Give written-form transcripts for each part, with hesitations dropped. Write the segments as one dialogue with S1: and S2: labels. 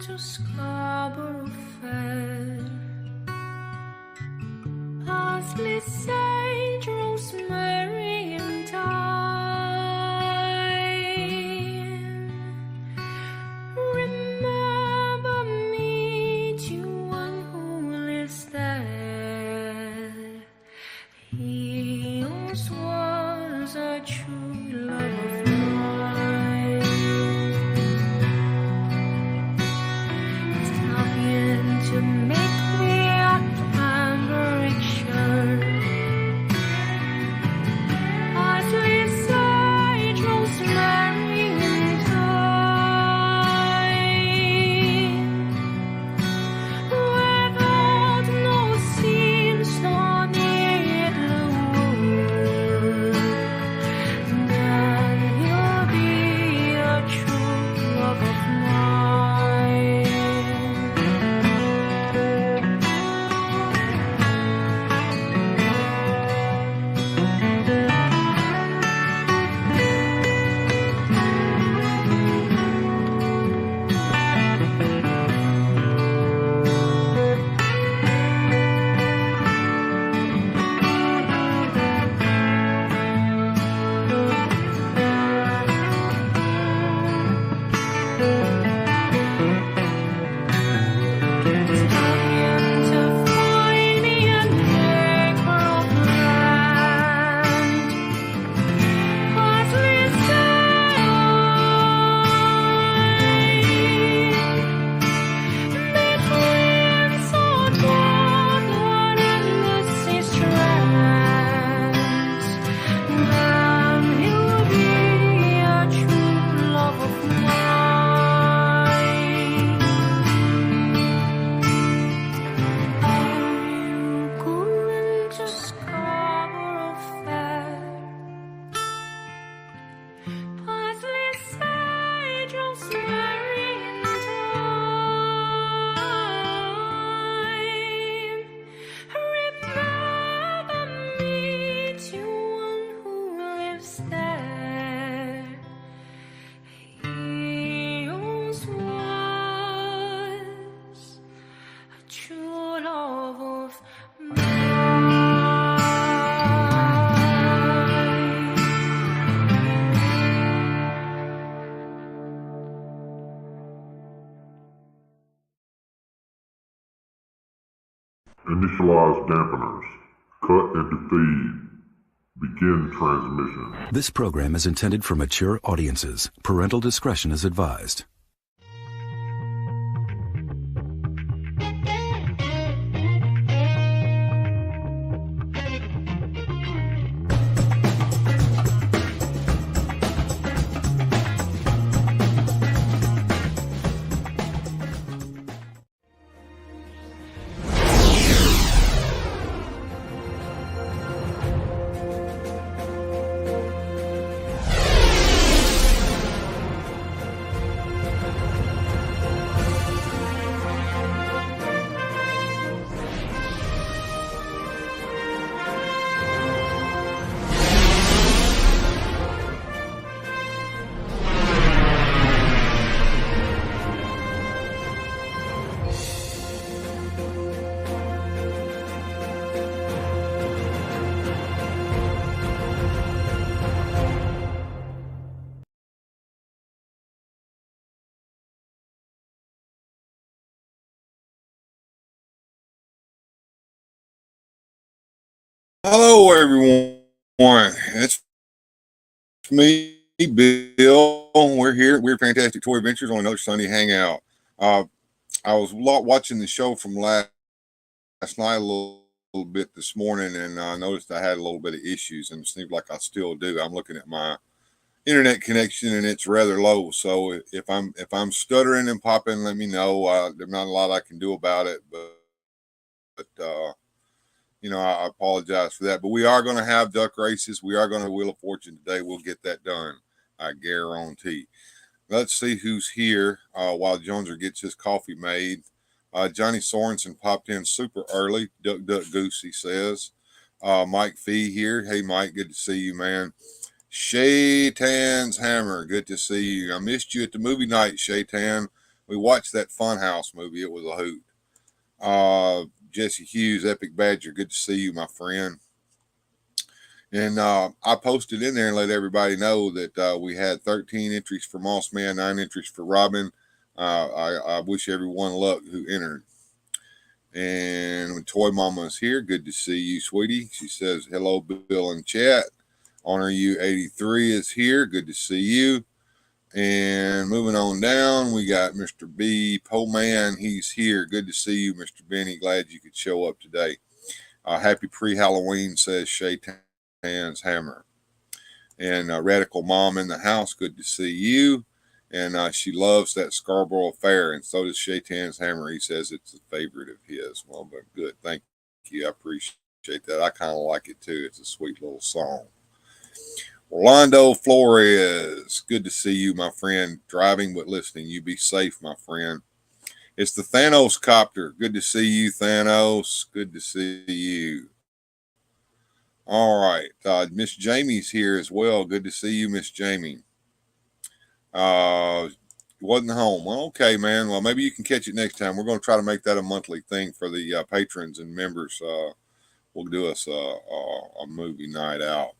S1: to Scarborough Fair. Parsley, sage, rosemary, and thyme. Remember me to one who lives there. He once was a true love of mine. Stopping to make me a cambric shirt. Parsley, sage, rosemary, and thyme. Without no seams nor needlework, then you'll be a true love of mine. Trying to find me an acre of land. Parsley, between salt water and the sea strands, then he'll be a true love of mine. Are you going to Scarborough Fair? Parsley, sage, rosemary, and thyme. Remember me to one who lives there. He once was a true love of mine.
S2: Initialize dampeners. Cut and defeat. Begin transmission.
S3: This program is intended for mature audiences. Parental discretion is advised.
S4: Hello, everyone. It's me, Bill. We're here. We're Fantastic Toy Adventures on another Sunday Hangout. I was watching the show from last night a little bit this morning, and I noticed I had a little bit of issues, and it seems like I still do. I'm looking at my internet connection, and it's rather low. So if I'm stuttering and popping, let me know. There's not a lot I can do about it, but I apologize for that. But we are going to have duck races. We are going to Wheel of Fortune today. We'll get that done, I guarantee. Let's see who's here while Joneser gets his coffee made. Johnny Sorensen popped in super early. Duck, duck, goose, he says. Mike Fee here. Hey, Mike, good to see you, man. Shaytan's Hammer, good to see you. I missed you at the movie night, Shaytan. We watched that Funhouse movie. It was a hoot. Jesse Hughes, Epic Badger, good to see you, my friend. And I posted in there and let everybody know that we had 13 entries for Moss Man, 9 entries for Robin. I wish everyone luck who entered. And when Toy Mama is here, good to see you, sweetie. She says, hello, Bill in chat. Honor You 83 is here. Good to see you. And moving on down, we got Mr. B. Poman. He's here. Good to see you, Mr. Benny. Glad you could show up today. Happy pre-Halloween, says Shaitan's Hammer. And Radical Mom in the house. Good to see you. And she loves that Scarborough Fair, and so does Shaitan's Hammer. He says it's a favorite of his. Well, but good. Thank you. I appreciate that. I kind of like it too. It's a sweet little song. Orlando Flores, good to see you, my friend. Driving but listening. You be safe, my friend. It's the Thanos copter. Good to see you, Thanos. Good to see you. All right. Miss Jamie's here as well. Good to see you, Miss Jamie. Wasn't home. Well, okay, man. Well, maybe you can catch it next time. We're going to try to make that a monthly thing for the patrons and members. We'll do us a movie night out.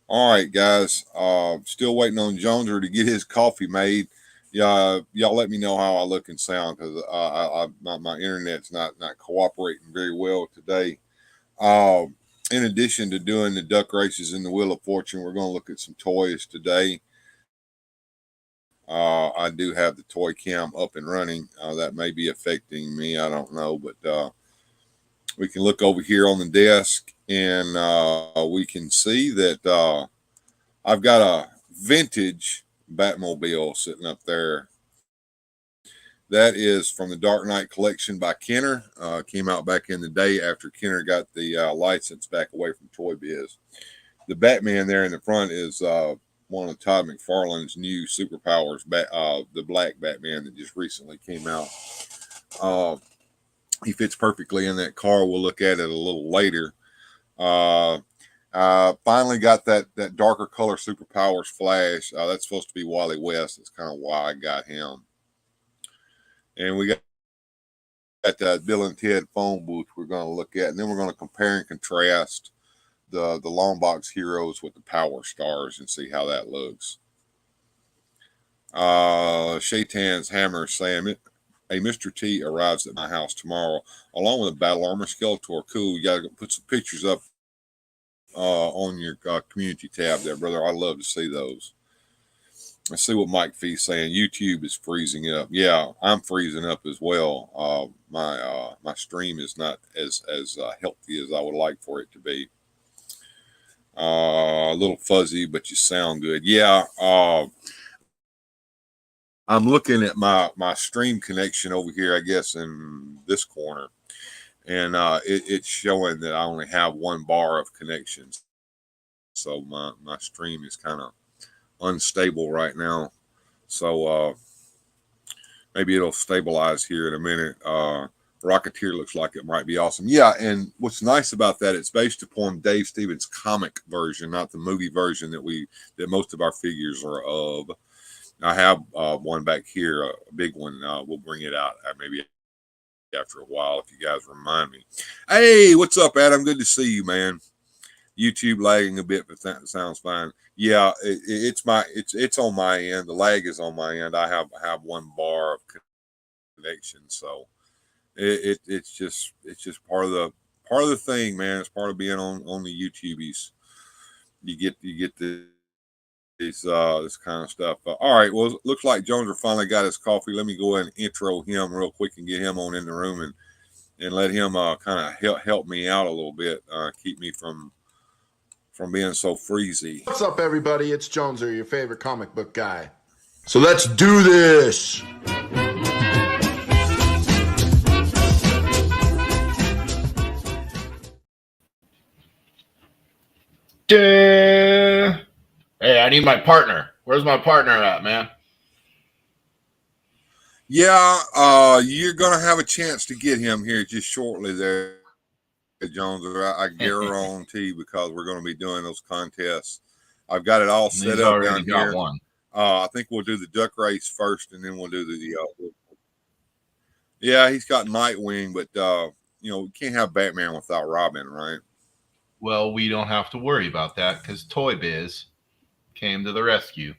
S4: All right, guys. Still waiting on Joneser to get his coffee made. Y'all let me know how I look and sound, because my internet's not cooperating very well today. In addition to doing the duck races and the Wheel of Fortune, we're going to look at some toys today. I do have the toy cam up and running. That may be affecting me. I don't know, but we can look over here on the desk, and we can see that I've got a vintage Batmobile sitting up there. That is from the Dark Knight collection by Kenner. Came out back in the day after Kenner got the license back away from Toy Biz. The Batman there in the front is one of Todd McFarlane's new superpowers, the black Batman that just recently came out. He fits perfectly in that car. We'll look at it a little later. Finally got that darker color superpowers Flash. That's supposed to be Wally West. That's kind of why I got him. And we got that Bill and Ted phone booth we're going to look at, and then we're going to compare and contrast the long box heroes with the Power Stars and see how that looks. Shaitan's Hammer saying, a Mr. T arrives at my house tomorrow along with a Battle Armor Skeletor. Cool. You got to put some pictures up on your community tab there, brother. I love to see those. Let's see what Mike Fee's saying. YouTube is freezing up. Yeah, I'm freezing up as well. My stream is not as healthy as I would like for it to be. A little fuzzy, but you sound good. Yeah. I'm looking at my stream connection over here, I guess, in this corner, and it's showing that I only have 1 bar of connections. So my stream is kind of unstable right now. So maybe it'll stabilize here in a minute. Rocketeer looks like it might be awesome. Yeah, and what's nice about that, it's based upon Dave Stevens' comic version, not the movie version that most of our figures are of. I have one back here, a big one. We'll bring it out maybe after a while if you guys remind me. Hey, what's up, Adam? Good to see you, man. YouTube lagging a bit, but that sounds fine. Yeah, it's on my end. The lag is on my end. I have 1 bar of connection, so it's just part of the thing, man. It's part of being on the YouTubies. You get this kind of stuff. All right, well, looks like Joneser finally got his coffee. Let me go ahead and intro him real quick and get him on in the room and let him kind of help me out a little bit, keep me from being so freezy.
S5: What's up, everybody? It's Joneser, your favorite comic book guy. So let's do this. Hey, I need my partner. Where's my partner at, man?
S4: Yeah, you're gonna have a chance to get him here just shortly there, Jones. I guarantee, because we're going to be doing those contests. I've got it all set up down here.
S5: One.
S4: I think we'll do the duck race first, and then we'll do the. Yeah, he's got Nightwing, but we can't have Batman without Robin, right?
S6: Well, we don't have to worry about that because Toy Biz came to the rescue.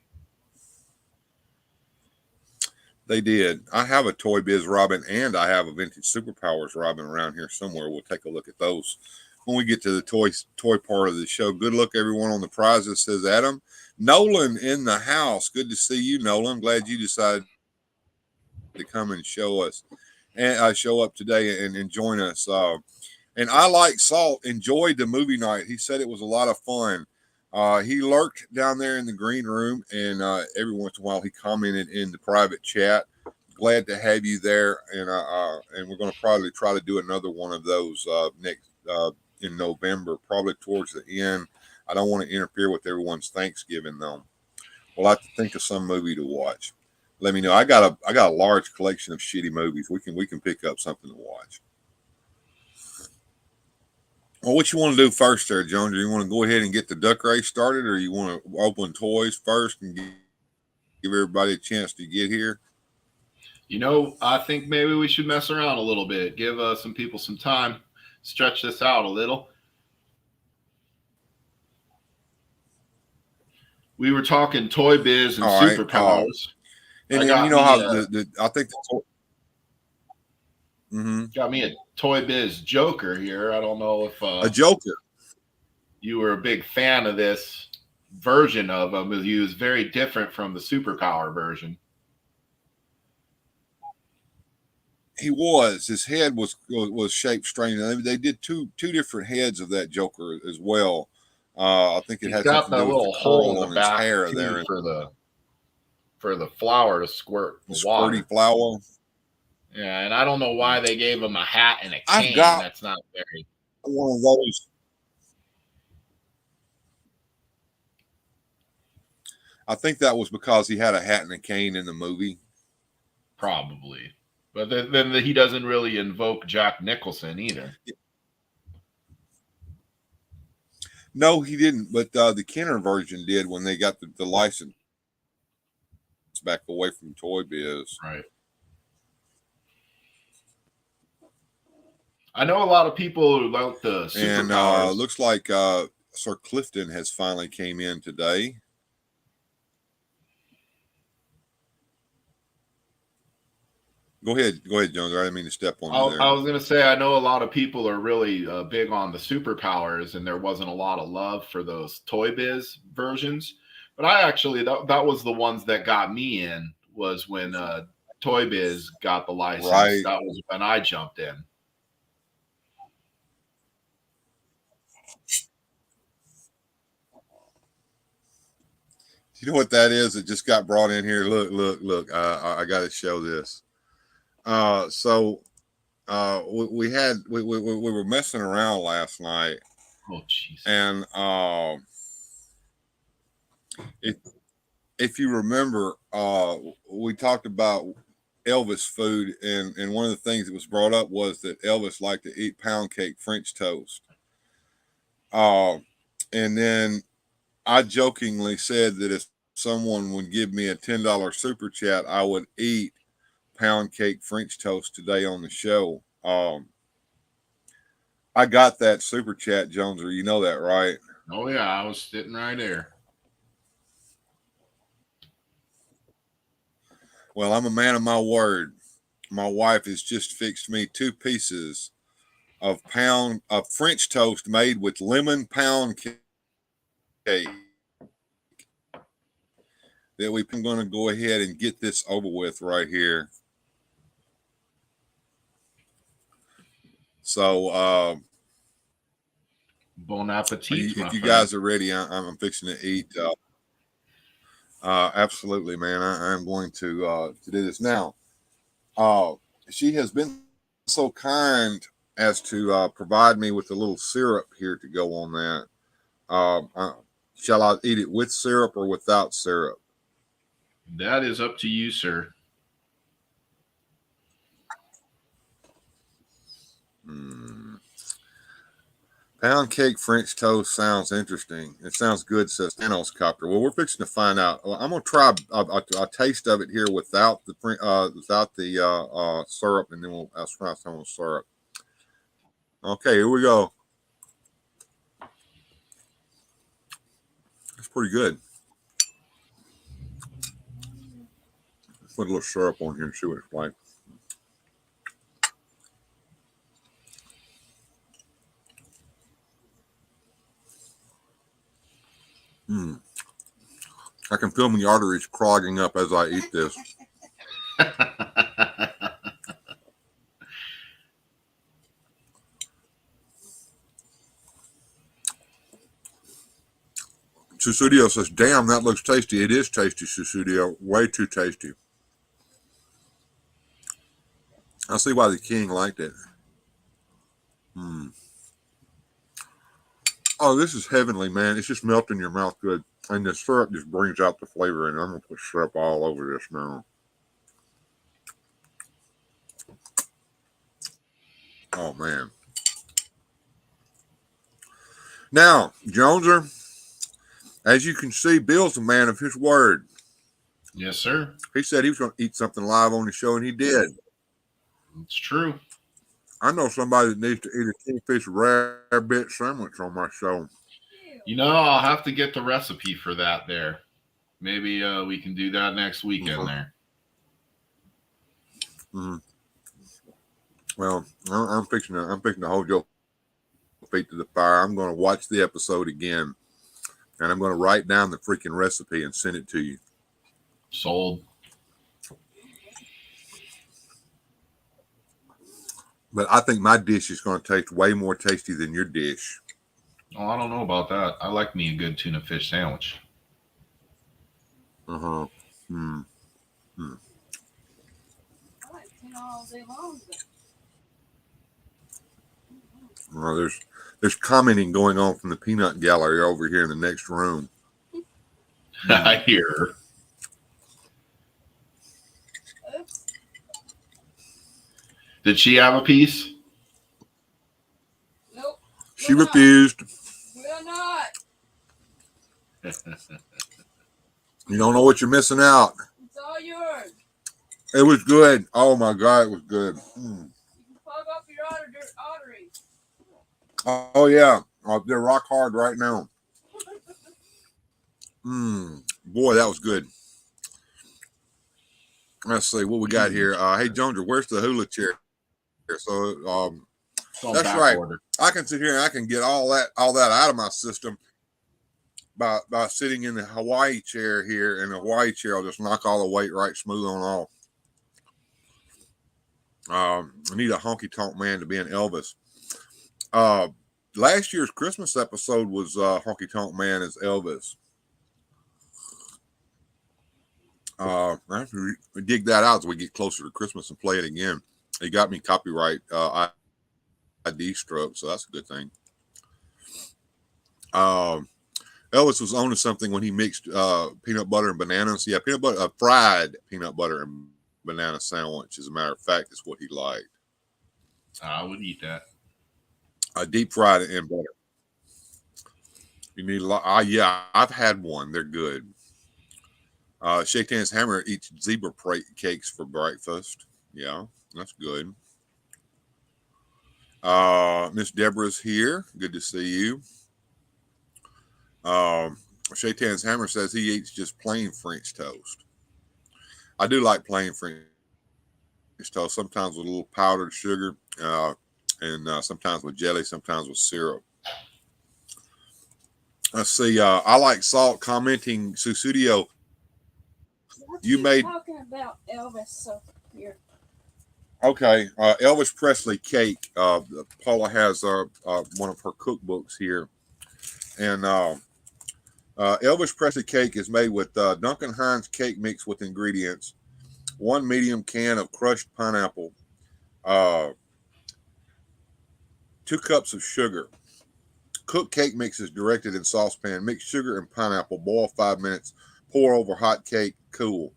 S4: They did. I have a Toy Biz Robin, and I have a vintage Superpowers Robin around here somewhere. We'll take a look at those when we get to the toy part of the show. Good luck, everyone, on the prizes, says Adam. Nolan in the house. Good to see you, Nolan. Glad you decided to come and show us and show up today and join us. And I like Salt. Enjoyed the movie night. He said it was a lot of fun. He lurked down there in the green room, and every once in a while he commented in the private chat. Glad to have you there, and we're going to probably try to do another one of those next in November, probably towards the end. I don't want to interfere with everyone's Thanksgiving though. We'll have to think of some movie to watch. Let me know. I got a large collection of shitty movies. We can pick up something to watch. Well, what you want to do first there, Jones? Do you want to go ahead and get the duck race started, or you want to open toys first and give everybody a chance to get here?
S6: I think maybe we should mess around a little bit, give some people some time, stretch this out a little. We were talking Toy Biz and Superpowers.
S4: And you know how I think
S6: got me a Toy Biz Joker here. I don't know if
S4: a Joker.
S6: You were a big fan of this version of him. He was very different from the Superpower version.
S4: He was. His head was shaped strange. They did two different heads of that Joker as well. I think it has
S6: got
S4: something to do with the curl on his hair there
S6: for the flower to squirt the water.
S4: Squirty flower.
S6: Yeah, and I don't know why they gave him a hat and a cane. That's not very.
S4: One of those. I think that was because he had a hat and a cane in the movie.
S6: Probably. But then he doesn't really invoke Jack Nicholson either.
S4: No, he didn't. But the Kenner version did when they got the license back away from Toy Biz.
S6: Right. I know a lot of people like the Superpowers.
S4: And looks like Sir Clifton has finally came in today. Go ahead, Jones. I didn't mean to step on you there.
S6: I was going to say, I know a lot of people are really big on the Superpowers, and there wasn't a lot of love for those Toy Biz versions. But I actually, that was the ones that got me in, was when Toy Biz got the license.
S4: Right.
S6: That was when I jumped in.
S4: You know what that is? It just got brought in here. Look. I got to show this. So we were messing around last night.
S6: Oh, jeez.
S4: And if you remember, we talked about Elvis food, and one of the things that was brought up was that Elvis liked to eat pound cake French toast. And then I jokingly said that if someone would give me a $10 super chat, I would eat pound cake French toast today on the show. I got that super chat, Joneser. You know that, right?
S6: Oh yeah, I was sitting right there.
S4: Well, I'm a man of my word. My wife has just fixed me 2 pieces of French toast made with lemon pound cake. That we're going to go ahead and get this over with right here. So,
S6: bon appetit.
S4: If you guys are ready, I'm fixing to eat. Absolutely, man. I'm going to do this now. She has been so kind as to provide me with a little syrup here to go on that. Shall I eat it with syrup or without syrup?
S6: That is up to you, sir.
S4: Pound cake French toast sounds interesting. It sounds good, says Thanos Copter. Well, we're fixing to find out. Well, I'm gonna try a taste of it here without the syrup, and then I'll try some with syrup. Okay, here we go. It's pretty good. Let's put a little syrup on here and see what it's like. I can feel my arteries clogging up as I eat this. Susudio says, damn, that looks tasty. It is tasty, Susudio. Way too tasty. I see why the king liked it. Oh, this is heavenly, man. It's just melting in your mouth good. And the syrup just brings out the flavor, and I'm going to put syrup all over this now. Oh, man. Now, Joneser, as you can see, Bill's a man of his word.
S6: Yes, sir.
S4: He said he was going to eat something live on the show, and he did.
S6: It's true.
S4: I know somebody that needs to eat a kingfish rarebit sandwich on my show.
S6: You know, I'll have to get the recipe for that there. Maybe we can do that next weekend there.
S4: Well, I'm fixing to hold your feet to the fire. I'm going to watch the episode again, and I'm going to write down the freaking recipe and send it to you.
S6: Sold.
S4: But I think my dish is going to taste way more tasty than your dish.
S6: Oh, I don't know about that. I like me a good tuna fish sandwich.
S1: I like tuna all day long.
S4: Well, there's commenting going on from the peanut gallery over here in the next room.
S6: I hear her.
S1: Oops.
S6: Did she have a piece?
S1: Nope.
S4: She refused.
S1: We're not.
S4: You don't know what you're missing out.
S1: It's all yours.
S4: It was good. Oh my God, it was good.
S1: You can plug up your arteries.
S4: Oh yeah, they're rock hard right now. Boy, that was good. Let's see what we got here. Hey Jonesy, where's the hula chair? So that's right.
S6: Order.
S4: I can sit here and I can get all that out of my system by sitting in the Hawaii chair here. And the Hawaii chair will just knock all the weight right smooth on off. I need a honky tonk man to be an Elvis. Last year's Christmas episode was honky tonk man as Elvis. We dig that out as we get closer to Christmas and play it again. He got me copyright ID struck, so that's a good thing. Elvis was onto something when he mixed peanut butter and bananas. Yeah, peanut butter, fried peanut butter and banana sandwich. As a matter of fact, is what he liked.
S6: I would eat that.
S4: Deep fried in butter. You need a lot. Yeah, I've had one. They're good. Shaitan's Hammer eats zebra cakes for breakfast. Yeah, that's good. Miss Deborah's here. Good to see you. Shaitan's Hammer says he eats just plain French toast. I do like plain French toast, sometimes with a little powdered sugar, and sometimes with jelly, sometimes with syrup. Let's see. I like salt. Commenting, Susudio. You made
S1: talking about Elvis, so here.
S4: Okay, Elvis Presley cake. Paula has one of her cookbooks here, and Elvis Presley cake is made with Duncan Hines cake mix with ingredients, 1 medium can of crushed pineapple, 2 cups of sugar. Cook cake mix is directed in saucepan. Mix sugar and pineapple. Boil 5 minutes. Pour over hot cake. Cool.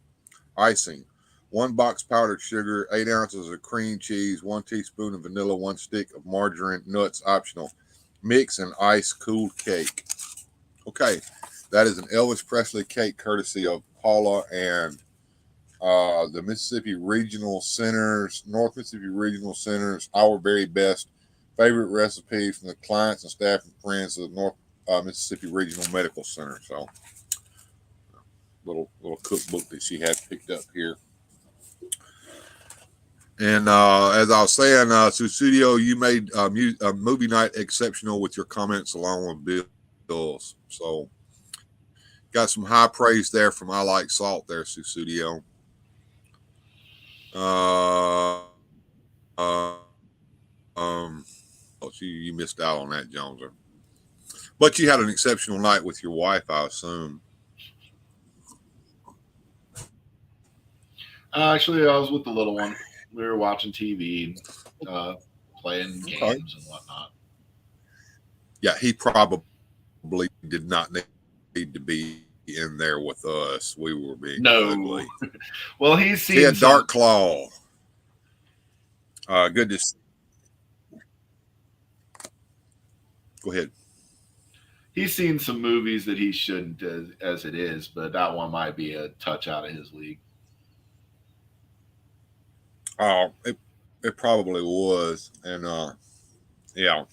S4: Icing. 1 box powdered sugar. 8 ounces of cream cheese. 1 teaspoon of vanilla. 1 stick of margarine. Nuts optional. mix and ice cooled cake. Okay, that is an Elvis Presley cake courtesy of Paula and the Mississippi Regional Centers, North Mississippi Regional Centers, our very best favorite recipe from the clients and staff and friends of the North Mississippi Regional Medical Center. So, little cookbook that she had picked up here. And as I was saying, Susudio, you made movie night exceptional with your comments along with Bill's. So, got some high praise there from I Like Salt there, Susudio. You missed out on that, Joneser. But you had an exceptional night with your wife, I assume.
S6: Actually, I was with the little one. We were watching TV, playing games and whatnot.
S4: Yeah, he probably did not need to be in there with us. We were being ugly.
S6: Well, he's seen
S4: Ted Dark Claw. Good to see. Go ahead.
S6: He's seen some movies that he shouldn't as it is, but that one might be a touch out of his league.
S4: Oh, it probably was. And yeah,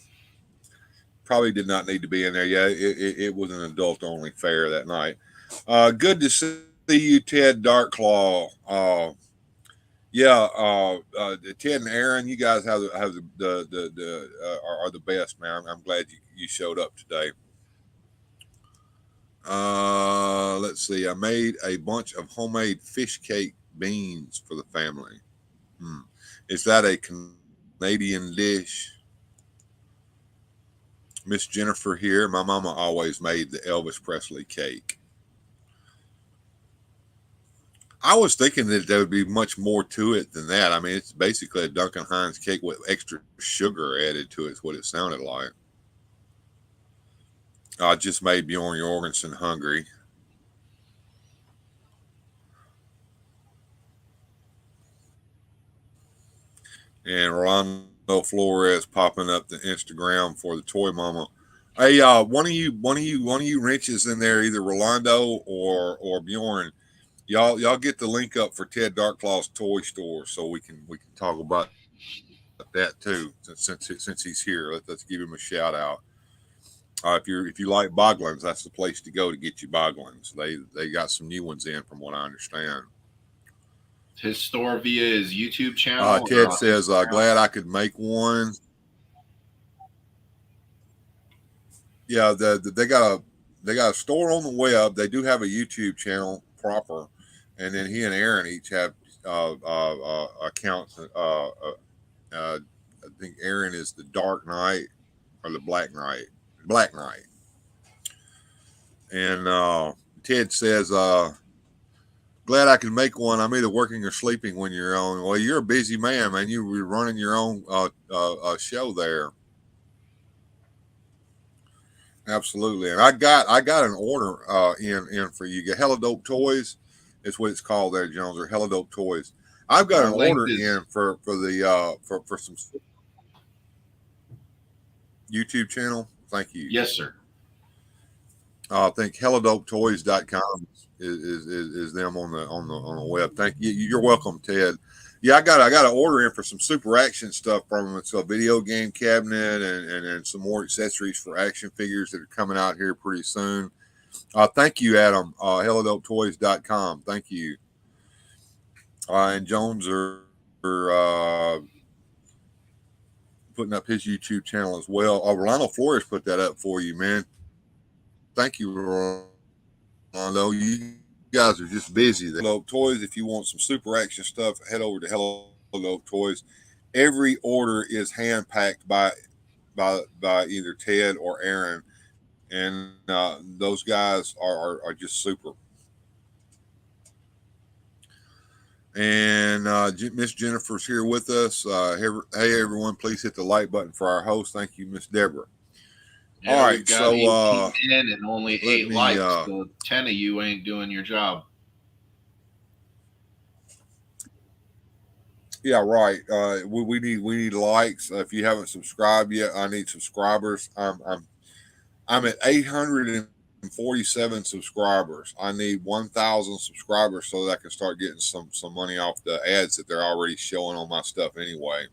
S4: probably did not need to be in there. Yeah, it was an adult only fare that night. Good to see you, Ted Darkclaw. Ted and Aaron, you guys are the best, man. I'm glad you showed up today. Let's see. I made a bunch of homemade fish cake beans for the family. Is that a Canadian dish? Miss Jennifer here. My mama always made the Elvis Presley cake. I was thinking that there would be much more to it than that. I mean, it's basically a Duncan Hines cake with extra sugar added to it, is what it sounded like. I just made Bjorn Jorgensen hungry. And Rolando Flores popping up the Instagram for the Toy Mama. Hey, one of you wrenches in there, either Rolando or Bjorn. Y'all get the link up for Ted Darkclaw's toy store so we can talk about that too. Since he's here, let's give him a shout out. If you like Boglins, that's the place to go to get you Boglins. They got some new ones in, from what I understand.
S6: His store via his YouTube channel.
S4: Ted says, glad I could make one. Yeah, they got a store on the web. They do have a YouTube channel proper, and then he and Aaron each have accounts. I think Aaron is the Dark Knight or the Black Knight. And Ted says, glad I can make one. I'm either working or sleeping when you're on. Well, you're a busy man, man. You're running your own show there. Absolutely. And I got an order in for you. Hella Dope Toys is what it's called there, Jones, or Hella Dope Toys. I've got an order in for some YouTube channel. Thank you.
S6: Yes, sir.
S4: I think helladopetoys.com is them on the web. Thank you. You're welcome, Ted. Yeah, I got an order in for some super action stuff from them. It's a video game cabinet and some more accessories for action figures that are coming out here pretty soon. Thank you, Adam. Helladopetoys.com. Thank you. And Jones are putting up his YouTube channel as well. Rolando Flores put that up for you, man. Thank you, Rolando. You guys are just busy. Hello Toys. If you want some super action stuff, head over to Hello Toys. Every order is hand packed by either Ted or Aaron, and those guys are just super. And Miss Jennifer's here with us. Hey everyone, please hit the like button for our host. Thank you, Miss Deborah.
S6: Yeah,
S4: all right, so
S6: 18 and only 8 likes. So 10 of you ain't doing your job.
S4: Yeah, right. We need likes. If you haven't subscribed yet, I need subscribers. I'm at 847 subscribers. I need 1,000 subscribers so that I can start getting some money off the ads that they're already showing on my stuff anyway.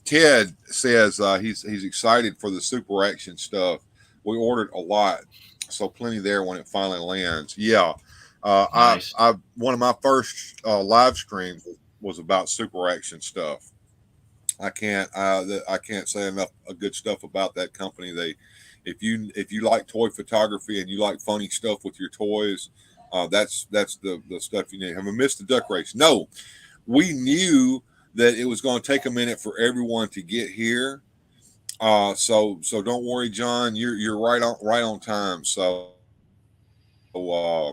S4: Ted says he's excited for the super action stuff. We ordered a lot, so plenty there when it finally lands. Yeah,
S6: Nice.
S4: I one of my first live streams was about super action stuff. I can't say enough good stuff about that company. If you like toy photography and you like funny stuff with your toys, that's the stuff you need. Have I missed the duck race? No, we knew that it was going to take a minute for everyone to get here. So don't worry, John. You're right on time. Uh,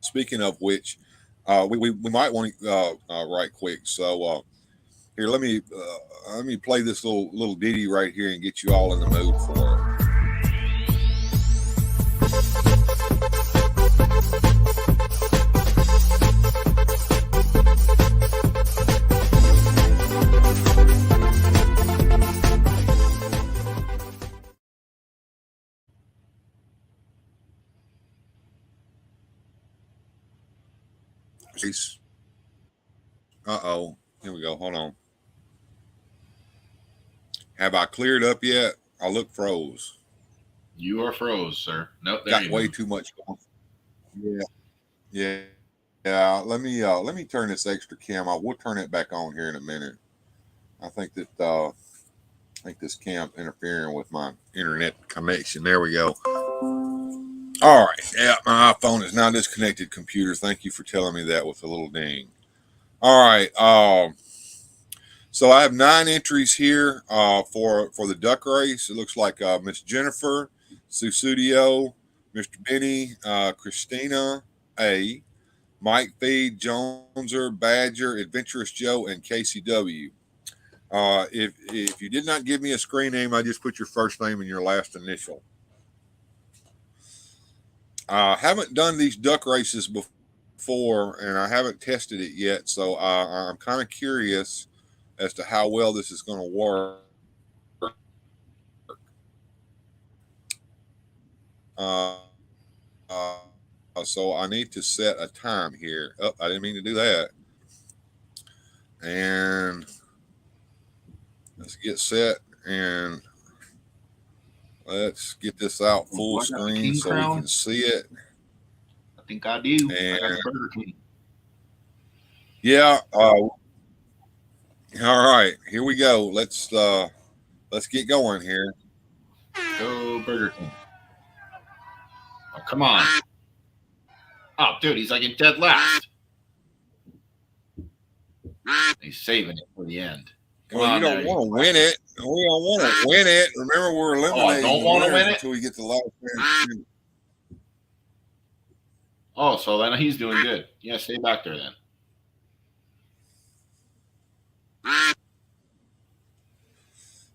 S4: Speaking of which, we might want to right quick. Here, let me play this little ditty right here and get you all in the mood for it. Uh-oh. Here we go. Hold on. Have I cleared up yet? I look froze.
S6: You are froze, sir. Nope, there
S4: Got
S6: you
S4: way
S6: go.
S4: too much going. Yeah. Yeah. Yeah. Let me turn this extra cam off. We'll turn it back on here in a minute. I think this cam's interfering with my internet connection. There we go. All right. Yeah, my iPhone is now disconnected. Computer. Thank you for telling me that with a little ding. All right. So I have 9 entries here for the duck race. It looks like Miss Jennifer, Susudio, Mr. Benny, Christina A, Mike Feed, Joneser, Badger, Adventurous Joe, and KCW. If you did not give me a screen name, I just put your first name and your last initial. I haven't done these duck races before, and I haven't tested it yet, so I'm kind of curious as to how well this is going to work. Uh, so I need to set a time here. Oh, I didn't mean to do that. And let's get set and let's get this out full screen so we can see it.
S6: I think I do.
S4: And
S6: I got the Burger King.
S4: yeah. All right. Here we go. Let's get going here.
S6: Go Burger King. Oh, come on. Oh, dude, he's like in dead last. He's saving it for the end. Come
S4: Well,
S6: on,
S4: you don't want to win it. We don't want to win it. Remember, we're eliminating
S6: don't want to win it
S4: until we get the last man.
S6: Oh, so then he's doing good. Yeah, stay back there then.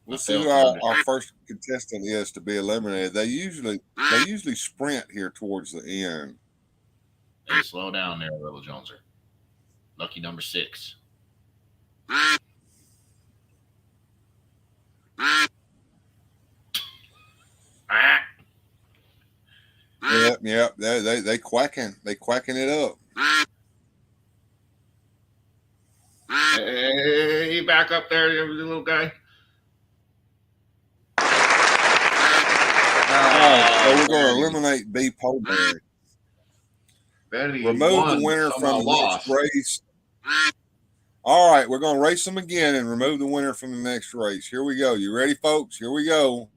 S4: We'll see who our first contestant is to be eliminated. They usually sprint here towards the end.
S6: Hey, slow down there, little Joneser. Lucky number 6.
S4: Yep. They quacking it up.
S6: Hey, back up there, you little guy.
S4: So we're going to eliminate B. Poleberry. Remove the winner from the next race. All right, we're going to race them again and remove the winner from the next race. Here we go. You ready, folks? Here we go.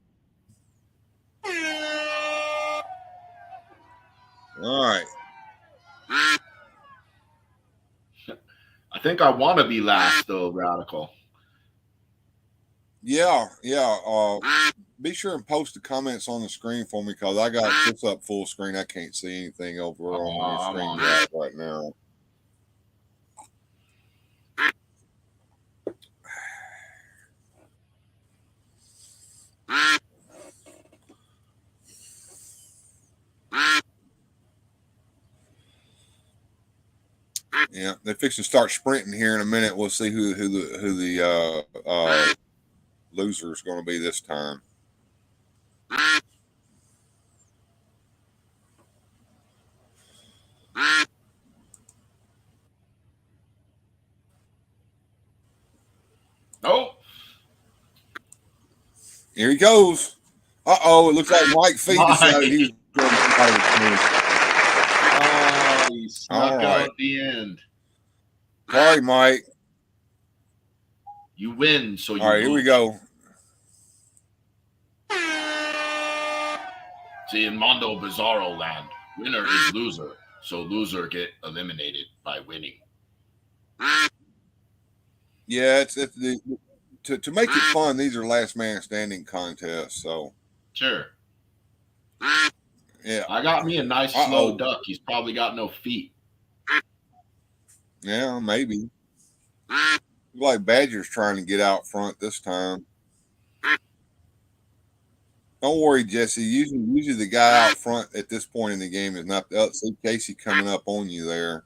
S4: All right.
S6: I think I want to be last, though, Radical.
S4: Yeah. Be sure and post the comments on the screen for me because I got this up full screen. I can't see anything over on your screen right now. Yeah, they're fixing to start sprinting here in a minute. We'll see who the loser is going to be this time.
S6: Oh,
S4: Here he goes. It looks like Mike Fee decided he was going to be out of the
S6: he snuck out at the end.
S4: Sorry, Mike.
S6: You win, so you
S4: All right, here we go.
S6: See, in Mondo Bizarro Land, winner is loser, so loser get eliminated by winning.
S4: Yeah, to make it fun, these are last man standing contests. So
S6: Sure.
S4: yeah,
S6: I got me a nice slow duck. He's probably got no feet.
S4: yeah, maybe. Like Badger's trying to get out front this time. Don't worry, Jesse. Usually the guy out front at this point in the game is not the see Casey coming up on you there.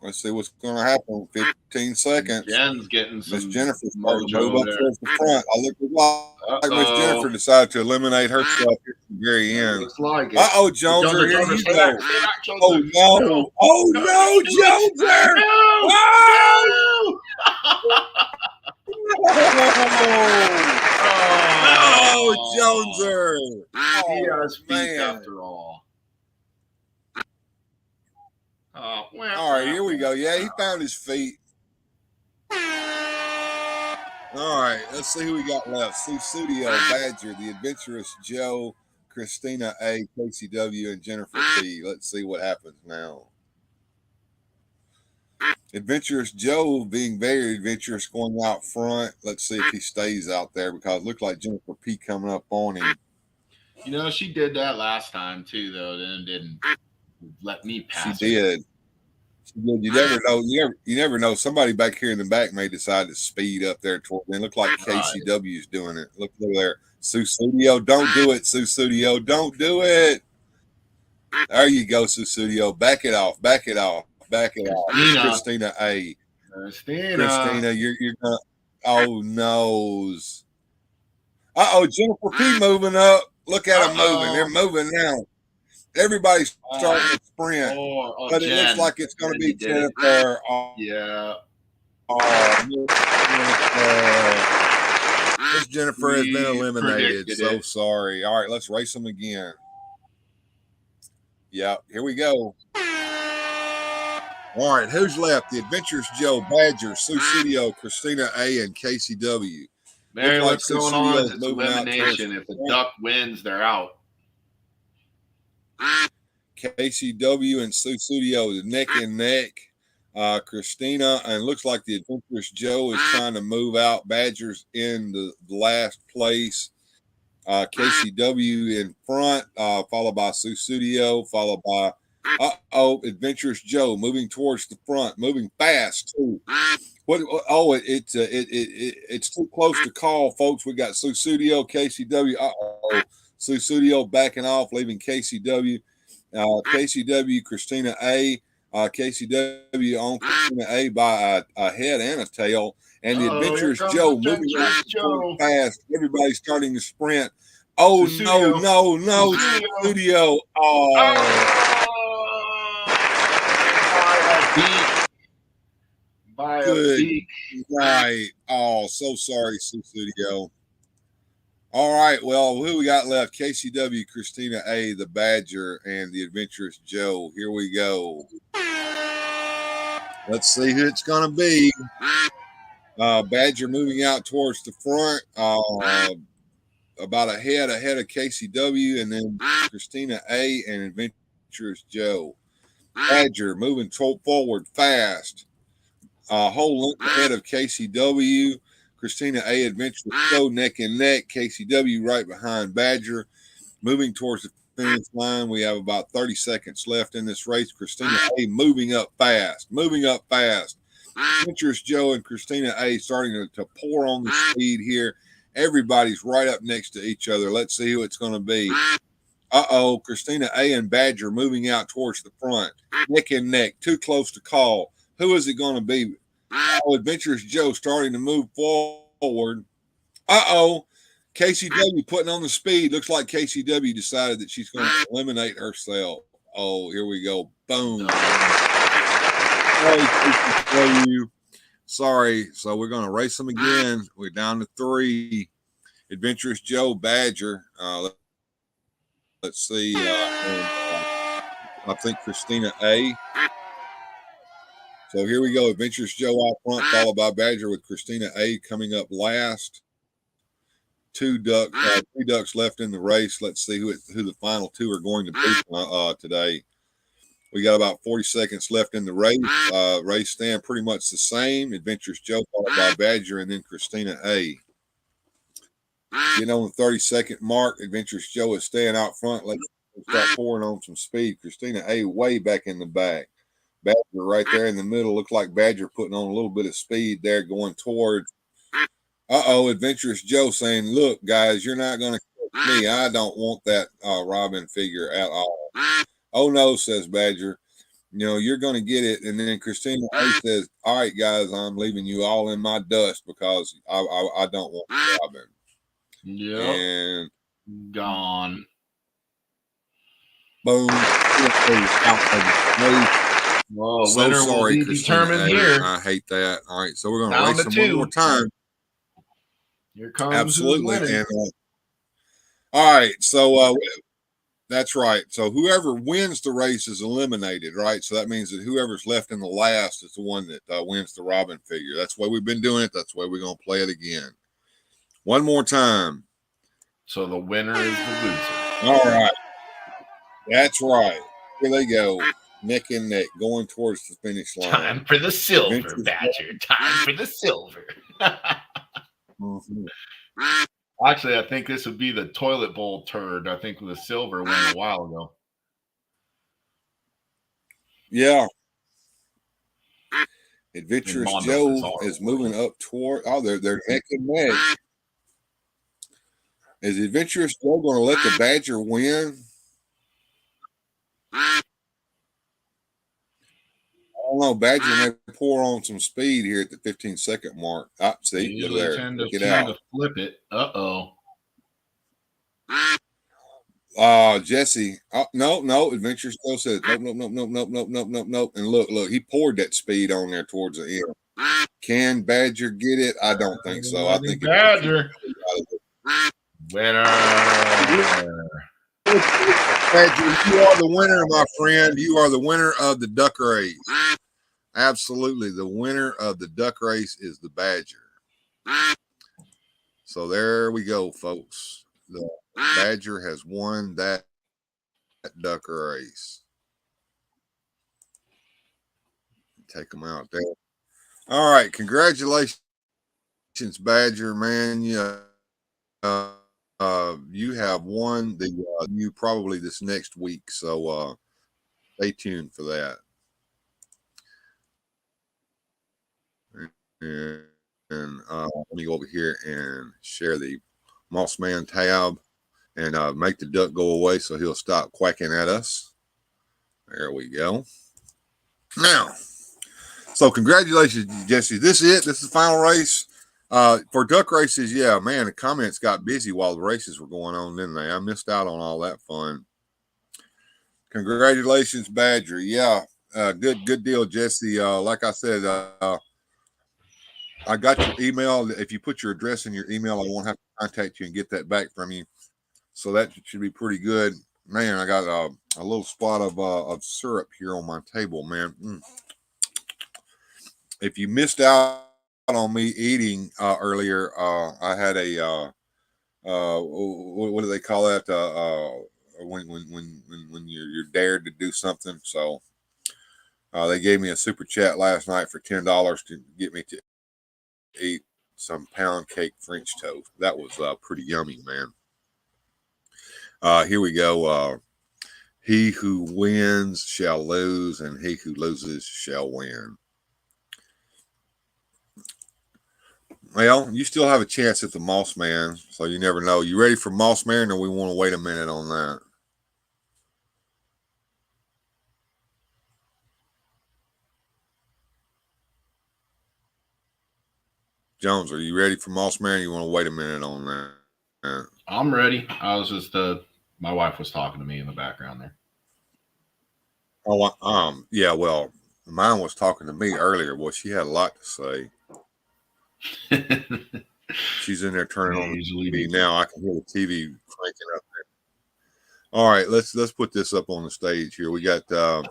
S4: Let's see what's going to happen. 15 seconds.
S6: Jen's getting some
S4: Miss Jennifer started to
S6: mojo
S4: move up
S6: there.
S4: towards the front. I look like Miss Jennifer decided to eliminate herself at the very end.
S6: Looks like it.
S4: Joneser, here you
S6: stay
S4: go.
S6: back, Joneser.
S4: Oh no! Oh no, Joneser! Oh, Joneser!
S6: He has feet
S4: man.
S6: after all. Well,
S4: All right, here we go. Yeah, he found his feet. All right, let's see who we got left. Studio, Badger, The Adventurous Joe, Christina A, Casey W, and Jennifer P. Let's see what happens now. Adventurous Joe being very adventurous going out front. Let's see if he stays out there because it looked like Jennifer P coming up on him.
S6: You know, she did that last time too, though, then didn't let me pass.
S4: She did. You never know. You never know. Somebody back here in the back may decide to speed up there toward. It look like KCW's doing it. Look over there. Studio, don't do it. Studio, don't do it. There you go, Studio. Back it off. Back it off. Back it off. Christina A. Christina, you're gonna. Oh noes. Jennifer P moving up. Look at them moving. They're moving now. Everybody's starting to sprint, but it looks like it's going to be Jennifer.
S6: Yeah.
S4: Miss Jennifer has been eliminated. So sorry. All right, let's race them again. Yeah, here we go. All right, who's left? The Adventurous Joe, Badger, Studio, Christina A, and Casey W.
S6: Mary, what's going on? It's elimination. If the duck wins, they're out.
S4: KCW and Studio is neck and neck. Christina, and looks like the Adventurous Joe is trying to move out. Badgers in the last place. KCW in front, followed by Studio, followed by Adventurous Joe moving towards the front, moving fast too. It's too close to call, folks. We got Studio, KCW. Studio backing off, leaving KCW. KCW, Christina A. KCW on Christina A by a head and a tail. And the Adventurous Joe moving fast. Everybody's starting to sprint. Oh, no. Studio.
S6: By a beak.
S4: Right. Oh, so sorry, Studio. All right, well, who we got left? KCW, Christina A, the Badger, and the Adventurous Joe. Here we go. Let's see who it's going to be. Badger moving out towards the front, about a head ahead of KCW, and then Christina A and Adventurous Joe. Badger moving forward fast, whole length ahead of KCW. Christina A, Adventurous Joe, neck and neck. KCW right behind Badger. Moving towards the finish line. We have about 30 seconds left in this race. Christina A moving up fast. Adventurous Joe and Christina A starting to pour on the speed here. Everybody's right up next to each other. Let's see who it's going to be. Uh-oh, Christina A and Badger moving out towards the front. Neck and neck, too close to call. Who is it going to be? Oh, Adventurous Joe starting to move forward. Uh-oh, KCW putting on the speed. Looks like KCW decided that she's going to eliminate herself. Oh, here we go. Boom. Sorry. So we're going to race them again. We're down to 3. Adventurous Joe, Badger. Let's see. I think Christina A. So here we go. Adventurous Joe out front, followed by Badger with Christina A coming up last. 2 ducks left in the race. Let's see who the final 2 are going to be today. We got about 40 seconds left in the race. Race stand pretty much the same. Adventurous Joe followed by Badger and then Christina A. Getting on the 30-second mark. Adventurous Joe is staying out front. Let's start pouring on some speed. Christina A way back in the back. Badger right there in the middle. Looks like Badger putting on a little bit of speed there going towards. Uh-oh, Adventurous Joe saying, look, guys, you're not going to catch me. I don't want that Robin figure at all. Oh, no, says Badger. You know, you're going to get it. And then Christina A says, all right, guys, I'm leaving you all in my dust because I don't want Robin.
S6: Yeah.
S4: And
S6: gone.
S4: Boom.
S6: Well,
S4: So
S6: winner
S4: sorry,
S6: will be
S4: Christina
S6: determined
S4: A.
S6: here.
S4: I hate that. All right, so we're going to
S6: Down
S4: race
S6: to
S4: them one
S6: 2.
S4: more time.
S6: Here comes
S4: Absolutely.
S6: who's winning.
S4: And all right, so that's right. So whoever wins the race is eliminated, right? So that means that whoever's left in the last is the one that wins the Robin figure. That's the way we've been doing it. That's the way we're going to play it again. One more time.
S6: So the winner is the loser.
S4: All right. That's right. Here they go. Neck and neck, going towards the finish line.
S6: Time for the silver,
S4: Adventurous
S6: Badger. Time for the silver.
S4: Mhm.
S6: Actually, I think this would be the toilet bowl turd. I think the silver went a while ago.
S4: Yeah. Adventurous
S6: Mondo
S4: Joe
S6: is
S4: is moving up toward. Oh, they're neck and neck. Is Adventurous Joe going to let the Badger win? I don't know. Badger may pour on some speed here at the 15-second mark. Ah,
S6: They
S4: see, look
S6: usually
S4: there.
S6: tend
S4: Look it
S6: to
S4: out.
S6: flip it. Uh-oh.
S4: Jesse. Oh, no. Adventurous Joe says nope. And look. He poured that speed on there towards the end. Can Badger get it? I don't think so. I think
S6: Badger. Winner.
S4: Badger, you are the winner, my friend. You are the winner of the duck race. Absolutely. The winner of the duck race is the Badger. So there we go, folks. The Badger has won that duck race. Take them out there. All right. Congratulations, Badger, man. You have won the you probably this next week. So stay tuned for that. And let me go over here and share the Moss Man tab and make the duck go away so he'll stop quacking at us. There we go. Now, so congratulations, Jesse. This is it. This is the final race. For duck races, yeah, man, the comments got busy while the races were going on, didn't they? I missed out on all that fun. Congratulations, Badger. Yeah, good deal, Jesse. Like I said, I got your email. If you put your address in your email, I won't have to contact you and get that back from you. So that should be pretty good. Man, I got a little spot of syrup here on my table, man. If you missed out on me eating earlier, I had a what do they call that? When you're dared to do something. So they gave me a super chat last night for $10 to get me to eat some pound cake French toast. That was pretty yummy, man. Here we go. He who wins shall lose, and he who loses shall win. Well, you still have a chance at the Moss Man, so you never know. You ready for Moss Man, or we want to wait a minute on that? Jones, are you ready for Moss Man? Or you want to wait a minute on that?
S6: I'm ready. I was just my wife was talking to me in the background there.
S4: Oh, yeah. Well, mine was talking to me earlier. Well, she had a lot to say. She's in there turning on the TV now. I can hear the TV cranking up there. All right, let's put this up on the stage here. We got a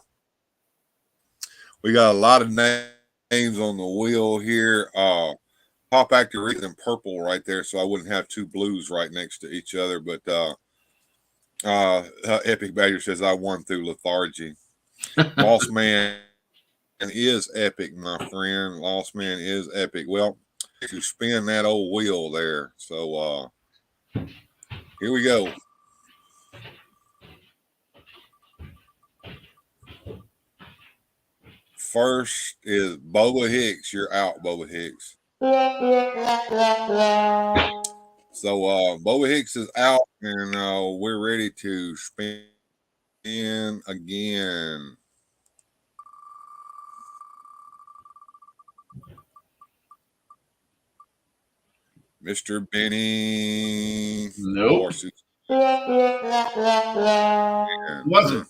S4: lot of names on the wheel here. Pop Actor Rick in purple right there, so I wouldn't have two blues right next to each other. But Epic Badger says I won through lethargy. Lost Man is epic, my friend. Lost Man is epic. Well, to spin that old wheel there. So here we go. First is Boba Hicks. You're out, Boba Hicks. So Boba Hicks is out, and we're ready to spin again. Mr. Benny.
S6: Nope. Wasn't.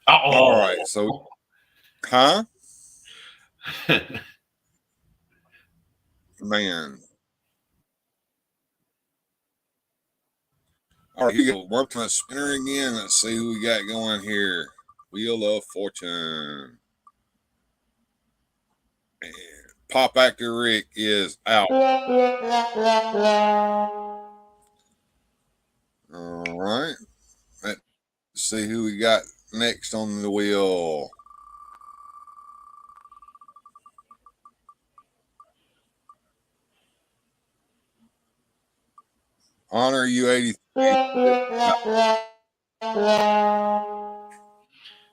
S4: All right. So, huh? Man. All right, here you go. Work my spinner again. Let's see who we got going here. Wheel of Fortune. And Pop Actor Rick is out. All right. Let's see who we got next on the wheel. Honor you 83.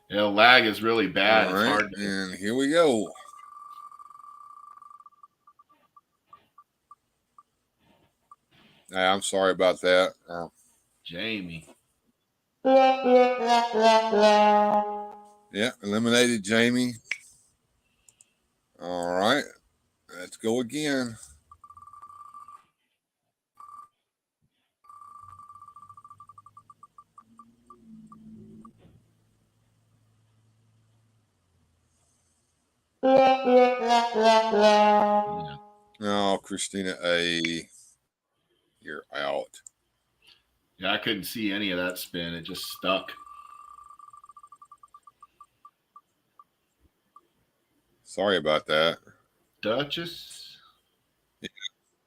S6: Yeah, lag is really bad.
S4: All
S6: it's
S4: right,
S6: hard to...
S4: and here we go. I'm sorry about that.
S6: Jamie.
S4: Yeah, eliminated Jamie. All right, let's go again. Oh, Christina A, you're out.
S6: Yeah, I couldn't see any of that spin. It just stuck.
S4: Sorry about that.
S6: Duchess.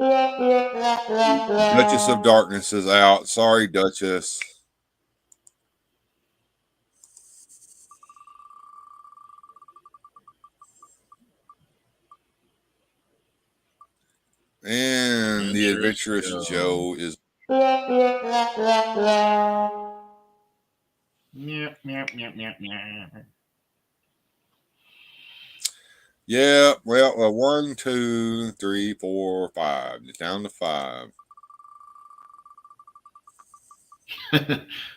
S4: Duchess of Darkness is out. Sorry, Duchess. And the Adventurous Joe is. Yeah, well, 1, 2, 3, 4, 5. It's down to 5.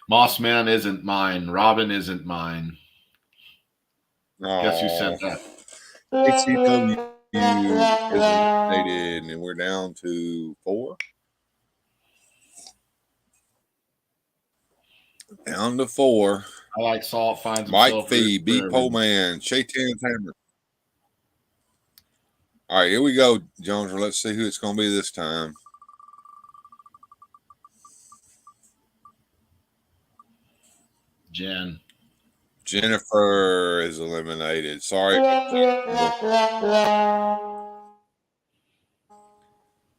S6: Moss Man isn't mine. Robin isn't mine. Guess who said that?
S4: HCW is eliminated, and we're down to 4. Down to 4.
S6: I like Salt finds
S4: Mike Fee, beat Pole Man, Shaitan's Hammer. All right, here we go, Jones. Let's see who it's going to be this time. Jennifer is eliminated. Sorry.
S6: And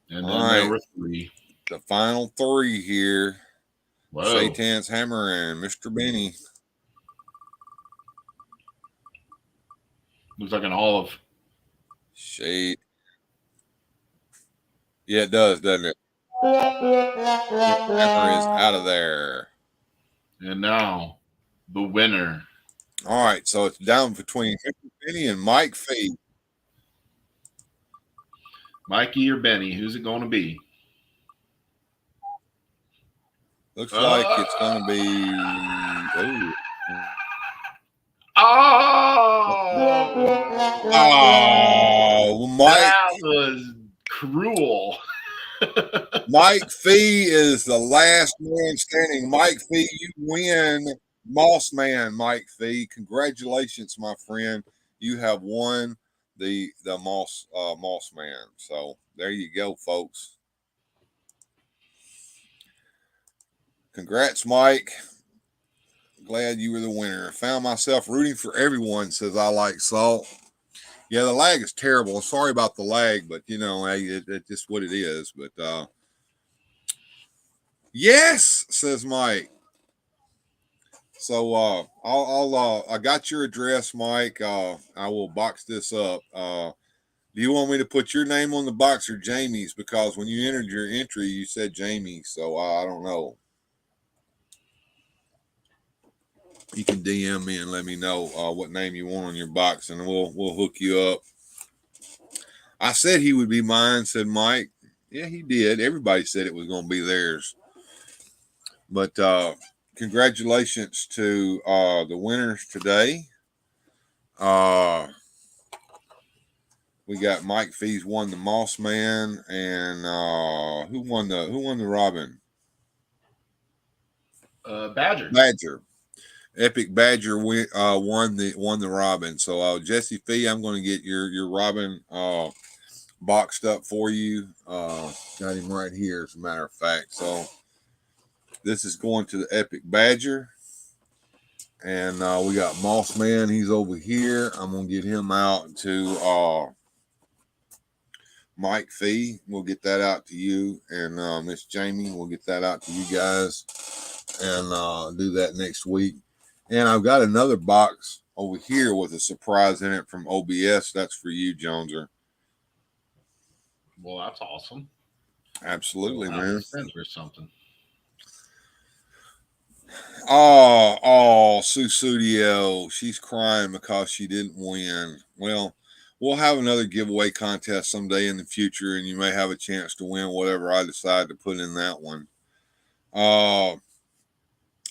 S6: then there were 3.
S4: The final 3 here.
S6: Whoa.
S4: Shaitan's Hammer and Mr. Benny.
S6: Looks like an olive.
S4: Shade. Yeah, it does, doesn't it? Hammer is out of there.
S6: And now, the winner.
S4: All right, so it's down between Mr. Benny and Mike Fee.
S6: Mikey or Benny, who's it going to be?
S4: Looks like it's going to be. Oh, Mike.
S6: That was cruel.
S4: Mike Fee is the last man standing. Mike Fee, you win Moss Man. Mike Fee, congratulations, my friend. You have won the Moss Man. So there you go, folks. Congrats, Mike. Glad you were the winner. I found myself rooting for everyone, says I like salt. Yeah, the lag is terrible. Sorry about the lag, but you know, it's just what it is. But yes, says Mike. So I got your address, Mike. I will box this up. Do you want me to put your name on the box or Jamie's? Because when you entered your entry, you said Jamie. So I don't know. You can DM me and let me know what name you want on your box, and we'll hook you up. I said he would be mine, said Mike. Yeah, he did. Everybody said it was going to be theirs. But congratulations to the winners today. We got Mike Fees won the Moss Man, and who won the Robin? Badger. Epic Badger won the Robin. So Jesse Fee, I'm going to get your Robin boxed up for you. Got him right here, as a matter of fact. So this is going to the Epic Badger, and we got Moss Man. He's over here. I'm going to get him out to Mike Fee. We'll get that out to you, and Miss Jamie. We'll get that out to you guys, and do that next week. And I've got another box over here with a surprise in it from OBS. That's for you, Joneser.
S6: Well, that's awesome.
S4: Absolutely, man.
S6: Or something.
S4: Oh, Susudio. She's crying because she didn't win. Well, we'll have another giveaway contest someday in the future, and you may have a chance to win whatever I decide to put in that one.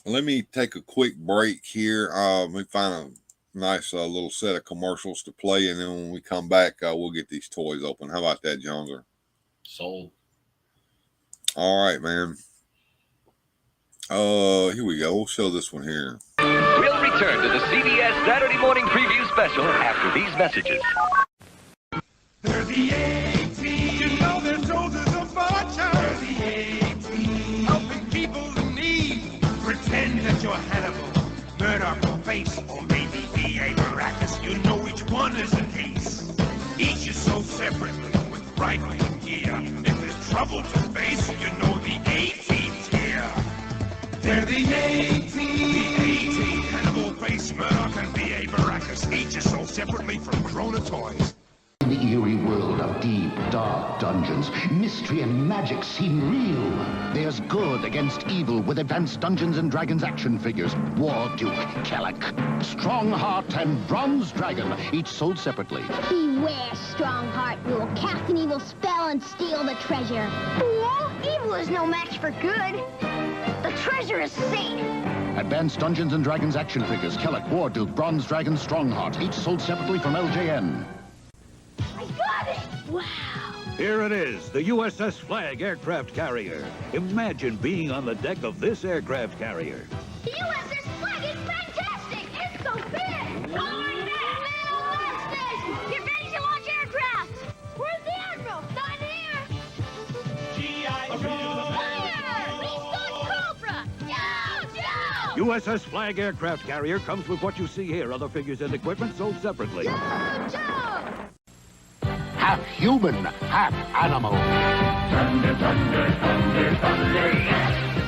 S4: Let me take a quick break here. Let me find a nice little set of commercials to play, and then when we come back, we'll get these toys open. How about that, Joneser?
S6: Sold.
S4: All right, man. Here we go. We'll show this one here.
S7: We'll return to the CBS Saturday Morning Preview Special after these messages.
S8: They're the A-Team. You know their shoulders are fortune. They're the A-Team. Helping people in need. Pretend that you're Hannibal, Murdoch or Face, or maybe B.A. Baracus. You know each one is a case. Each is so separately with rifling gear. If there's trouble to face, you know the A-Team's here. They're the A-Team. The A-Team. Hannibal, Face, Murdoch, and B.A. Baracus. Each is sold separately from Krona Toys.
S9: In the eerie world of deep, dark dungeons, mystery and magic seem real. There's good against evil with advanced Dungeons & Dragons action figures. War Duke, Kellic, Strongheart, and Bronze Dragon, each sold separately.
S10: Beware, Strongheart. You will cast an evil spell and steal the treasure. Fool! Evil is no match for good. The treasure is safe.
S9: Advanced Dungeons & Dragons action figures, Kellic, War Duke, Bronze Dragon, Strongheart, each sold separately from LJN.
S10: I got it! Wow.
S11: Here it is, the USS Flag aircraft carrier. Imagine being on the deck of this aircraft carrier.
S10: The USS Flag is fantastic! It's so big! Lowering back! Launch this! Get ready to launch aircraft! Where's the Admiral? Not here! G.I. Joe! Fire! Restart Cobra! Joe!
S11: USS Flag aircraft carrier comes with what you see here. Other figures and equipment sold separately.
S10: Joe!
S9: Half human, half animal.
S8: Thunder, thunder, thunder, thunder.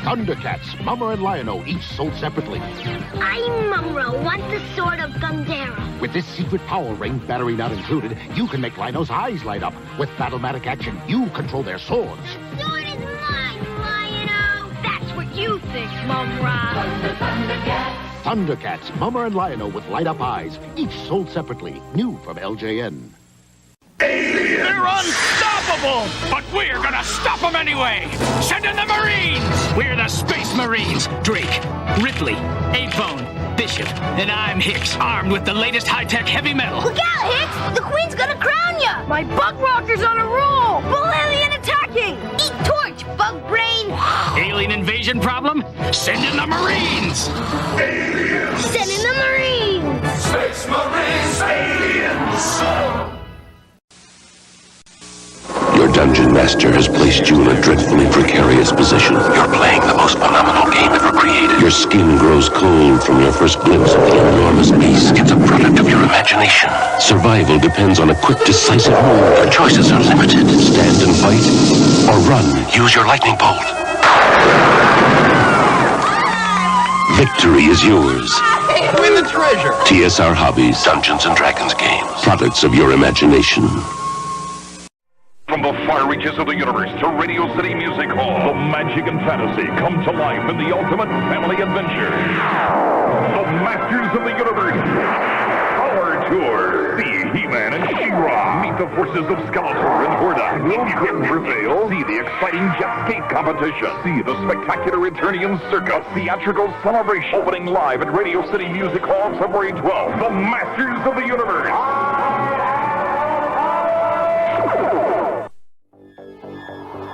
S9: Thundercats, Mummer and Lion-O, each sold separately.
S10: I'm Mumro, want the sword of Gundera.
S9: With this secret power ring, battery not included, you can make Lion-O's eyes light up. With Battlematic action, you control their swords.
S10: Sword is mine, Lion-O. That's what you think, Mumra.
S9: Thundercats, Mummer and Lion-O with light-up eyes, each sold separately. New from LJN.
S12: They're unstoppable! But we're gonna stop them anyway! Send in the Marines! We're the Space Marines! Drake, Ripley, 8-Bone, Bishop, and I'm Hicks, armed with the latest high-tech heavy metal.
S10: Look out, Hicks! The Queen's gonna crown ya! My bug rocker's on a roll! Balloon!
S12: alien invasion problem? Send in the Marines!
S10: Send in the Marines!
S8: Space Marines, aliens!
S13: Your dungeon master has placed you in a dreadfully precarious position. You're playing the most phenomenal game ever created. Your skin grows cold from your first glimpse of the enormous beast. It's a product of your imagination. Survival depends on a quick, decisive move. Your choices are limited. Stand and fight, or run. Use your lightning bolt. Victory is yours.
S14: Win the treasure.
S13: TSR Hobbies, Dungeons & Dragons games. Products of your imagination.
S15: From the far reaches of the universe to Radio City Music Hall, the magic and fantasy come to life in the ultimate family adventure. The Masters of the Universe Power Tour. See He-Man and She-Ra. Meet the forces of Skeletor and Hordak. Will Kim prevail? See the exciting jet skate competition. See the spectacular Eternian Circus theatrical celebration. Opening live at Radio City Music Hall February 12th. The Masters of the Universe.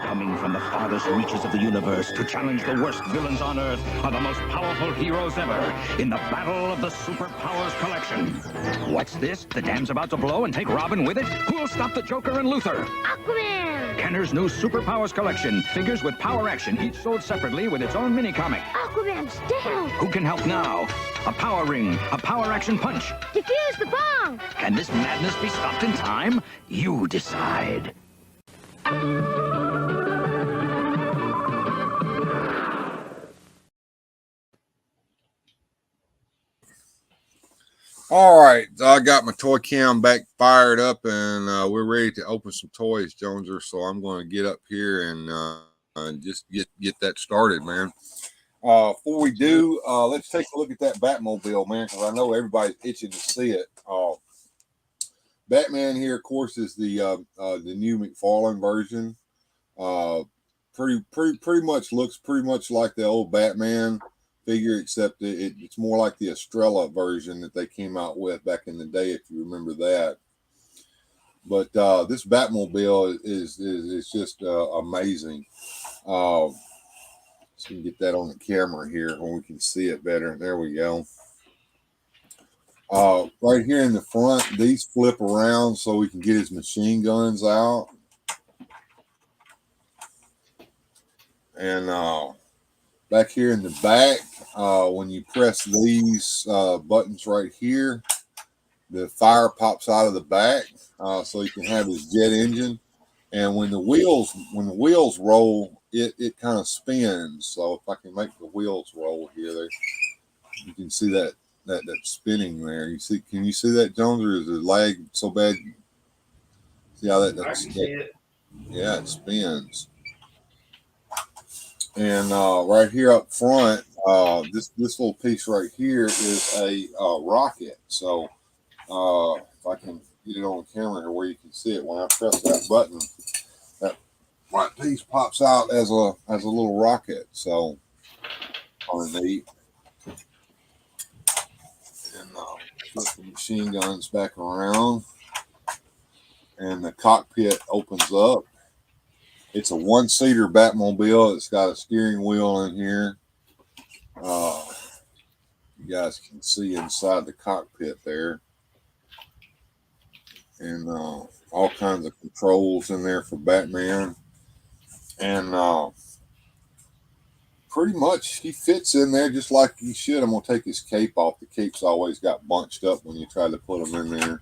S11: Coming from the farthest reaches of the universe to challenge the worst villains on Earth are the most powerful heroes ever in the Battle of the Superpowers Collection. What's this? The dam's about to blow and take Robin with it? Who'll stop the Joker and Luther?
S10: Aquaman!
S11: Kenner's new Superpowers Collection. Figures with power action, each sold separately with its own mini-comic.
S10: Aquaman's down!
S11: Who can help now? A power ring, a power action punch.
S10: Defuse the bomb!
S11: Can this madness be stopped in time? You decide.
S4: All right, I got my toy cam back fired up, and we're ready to open some toys, Joneser. So I'm going to get up here and just get that started, man. Before we do, let's take a look at that Batmobile, man, because I know everybody's itching to see it. Batman here, of course, is the new McFarlane version. Pretty much looks pretty much like the old Batman figure, except it's more like the Estrella version that they came out with back in the day, if you remember that. But this Batmobile is just amazing. So we can get that on the camera here when we can see it better. There we go. Right here in the front, these flip around so we can get his machine guns out. And back here in the back, when you press these buttons right here, the fire pops out of the back, so you can have his jet engine. And when the wheels roll, it kind of spins. So if I can make the wheels roll here, you can see that spinning there. Can you see that, Jones, or is the lag so bad? See how that's
S6: I can see it.
S4: Yeah, it spins. And right here up front, this little piece right here is a rocket. So if I can get it on the camera here where you can see it, when I press that button, that white piece pops out as a little rocket. So kind of neat. And put the machine guns back around, and the cockpit opens up. It's a one-seater Batmobile. It's got a steering wheel in here. You guys can see inside the cockpit there. And all kinds of controls in there for Batman. And pretty much he fits in there just like he should. I'm going to take his cape off. The cape's always got bunched up when you try to put him in there.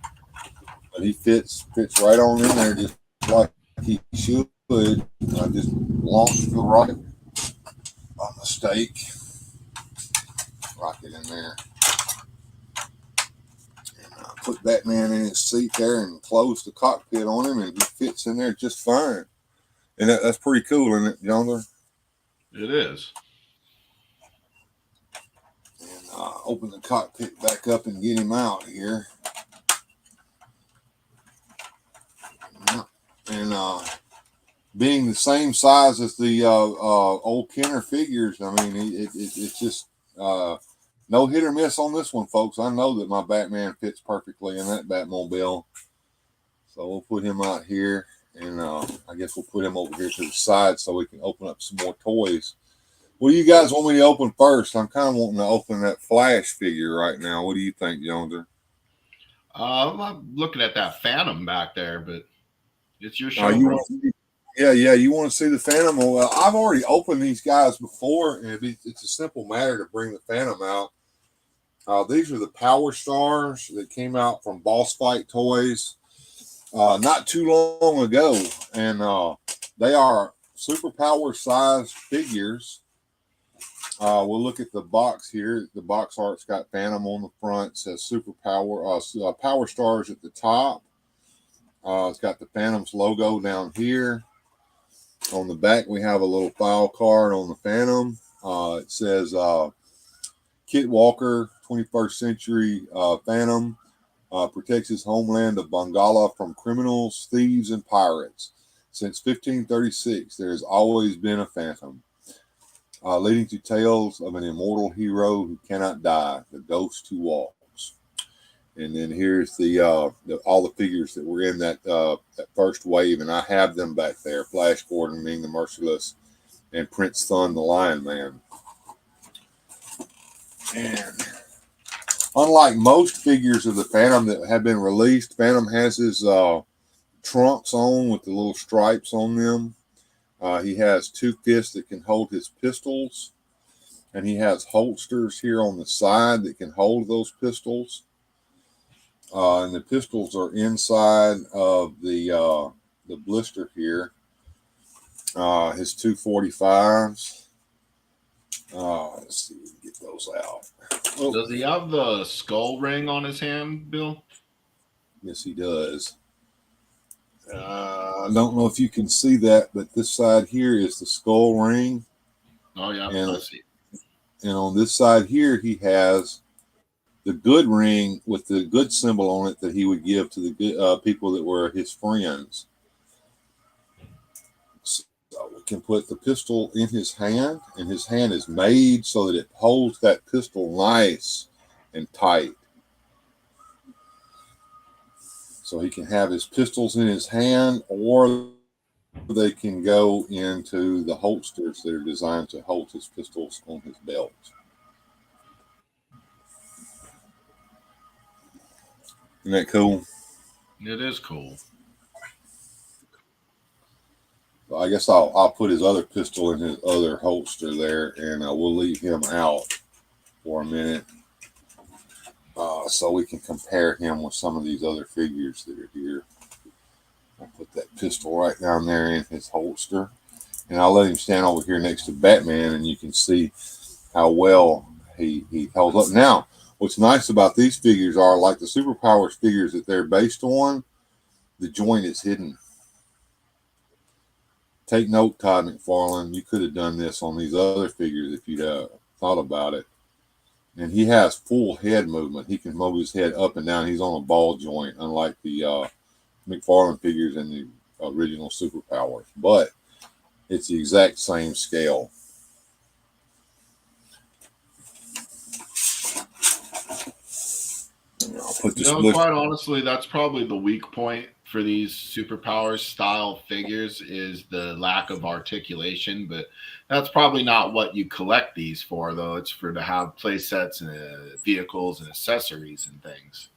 S4: But he fits right on in there just like he should. I just launched the rocket by mistake. Rocket in there. And put Batman in his seat there and close the cockpit on him, and he fits in there just fine. And that's pretty cool, isn't it, Jonathan?
S6: It is.
S4: And open the cockpit back up and get him out here. And being the same size as the old Kenner figures, I mean, it's just no hit or miss on this one, folks. I know that my Batman fits perfectly in that Batmobile. So we'll put him out here, and I guess we'll put him over here to the side so we can open up some more toys. What do you guys want me to open first? I'm kind of wanting to open that Flash figure right now. What do you think, Joneser?
S6: I'm looking at that Phantom back there, but it's your show,
S4: You
S6: bro.
S4: want to see, yeah. You want to see the Phantom? Well, I've already opened these guys before, and it's a simple matter to bring the Phantom out. These are the Power Stars that came out from Boss Fight Toys not too long ago, and they are superpower sized figures. We'll look at the box here. The box art's got Phantom on the front. It says Superpower, Power Stars at the top. It's got the Phantom's logo down here. On the back, we have a little file card on the Phantom. It says Kit Walker, 21st century Phantom, protects his homeland of Bangala from criminals, thieves, and pirates. Since 1536, there has always been a Phantom, leading to tales of an immortal hero who cannot die, the ghost who walks. And then here's all the figures that were in that first wave, and I have them back there: Flash Gordon, Ming the Merciless, and Prince Thun, the Lion Man. And unlike most figures of the Phantom that have been released, Phantom has his trunks on with the little stripes on them. He has two fists that can hold his pistols, and he has holsters here on the side that can hold those pistols. And the pistols are inside of the blister here. His 245s. Let's see if we can get those out. Oh.
S6: Does he have the skull ring on his hand, Bill?
S4: Yes, he does. I don't know if you can see that, but this side here is the skull ring.
S6: Oh, yeah,
S4: and,
S6: I see.
S4: And on this side here, he has the good ring with the good symbol on it that he would give to the good, people that were his friends. So we can put the pistol in his hand, and his hand is made so that it holds that pistol nice and tight. So he can have his pistols in his hand, or they can go into the holsters that are designed to hold his pistols on his belt. Isn't that cool?
S6: It is cool.
S4: So I guess I'll put his other pistol in his other holster there, and we'll leave him out for a minute so we can compare him with some of these other figures that are here. I'll put that pistol right down there in his holster, and I'll let him stand over here next to Batman, and you can see how well he holds up. Now, what's nice about these figures are, like the Superpowers figures that they're based on, the joint is hidden. Take note, Todd McFarlane, you could have done this on these other figures if you'd thought about it. And he has full head movement. He can move his head up and down. He's on a ball joint, unlike the McFarlane figures in the original Superpowers. But it's the exact same scale. I'll put this
S6: quite honestly, that's probably the weak point for these Superpowers style figures, is the lack of articulation. But that's probably not what you collect these for, though. It's for to have play sets and vehicles and accessories and things.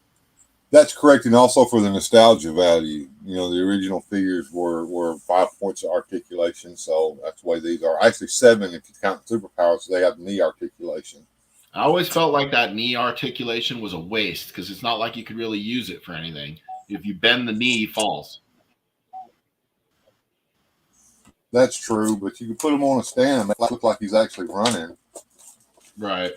S4: That's correct, and also for the nostalgia value. You know, the original figures were 5 points of articulation, so that's the way these are. Actually, 7 if you count Superpowers. They have knee articulation.
S6: I always felt like that knee articulation was a waste, because it's not like you could really use it for anything. If you bend the knee, he falls.
S4: That's true, but you can put him on a stand and make it look like he's actually running.
S6: Right.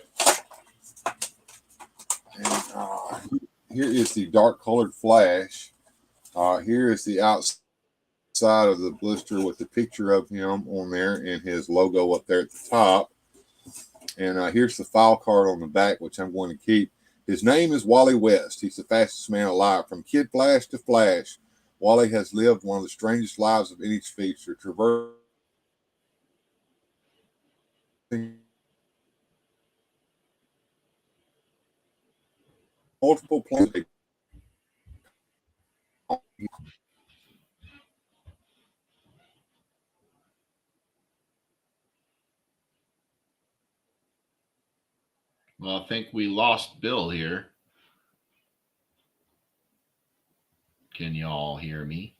S4: And here is the dark-colored Flash. Here is the outside of the blister with the picture of him on there and his logo up there at the top. And here's the file card on the back, which I'm going to keep. His name is Wally West. He's the fastest man alive. From Kid Flash to Flash, Wally has lived one of the strangest lives of any speedster, traversing multiple planets.
S6: Well, I think we lost Bill here. Can you all hear me?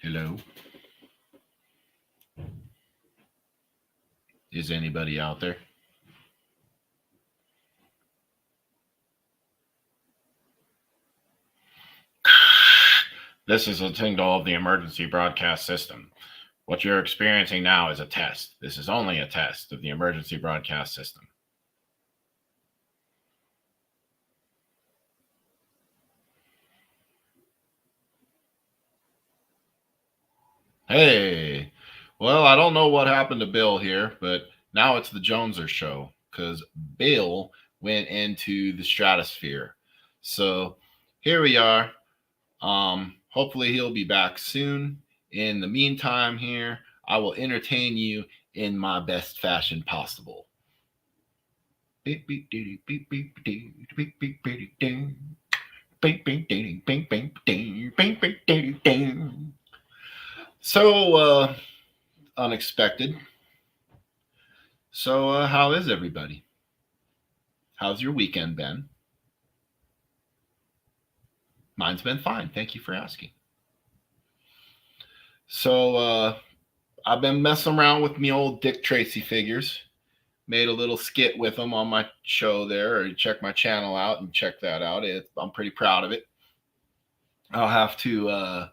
S6: Hello? Is anybody out there? This is a signal of the emergency broadcast system. What you're experiencing now is a test. This is only a test of the emergency broadcast system. Hey, well, I don't know what happened to Bill here, but now it's the Joneser show because Bill went into the stratosphere. So here we are. Hopefully he'll be back soon. In the meantime here, I will entertain you in my best fashion possible. So, unexpected. So, how is everybody? How's your weekend been? Mine's been fine. Thank you for asking. So, I've been messing around with me old Dick Tracy figures. Made a little skit with them on my show there, or check my channel out and check that out. I'm pretty proud of it. I'll have to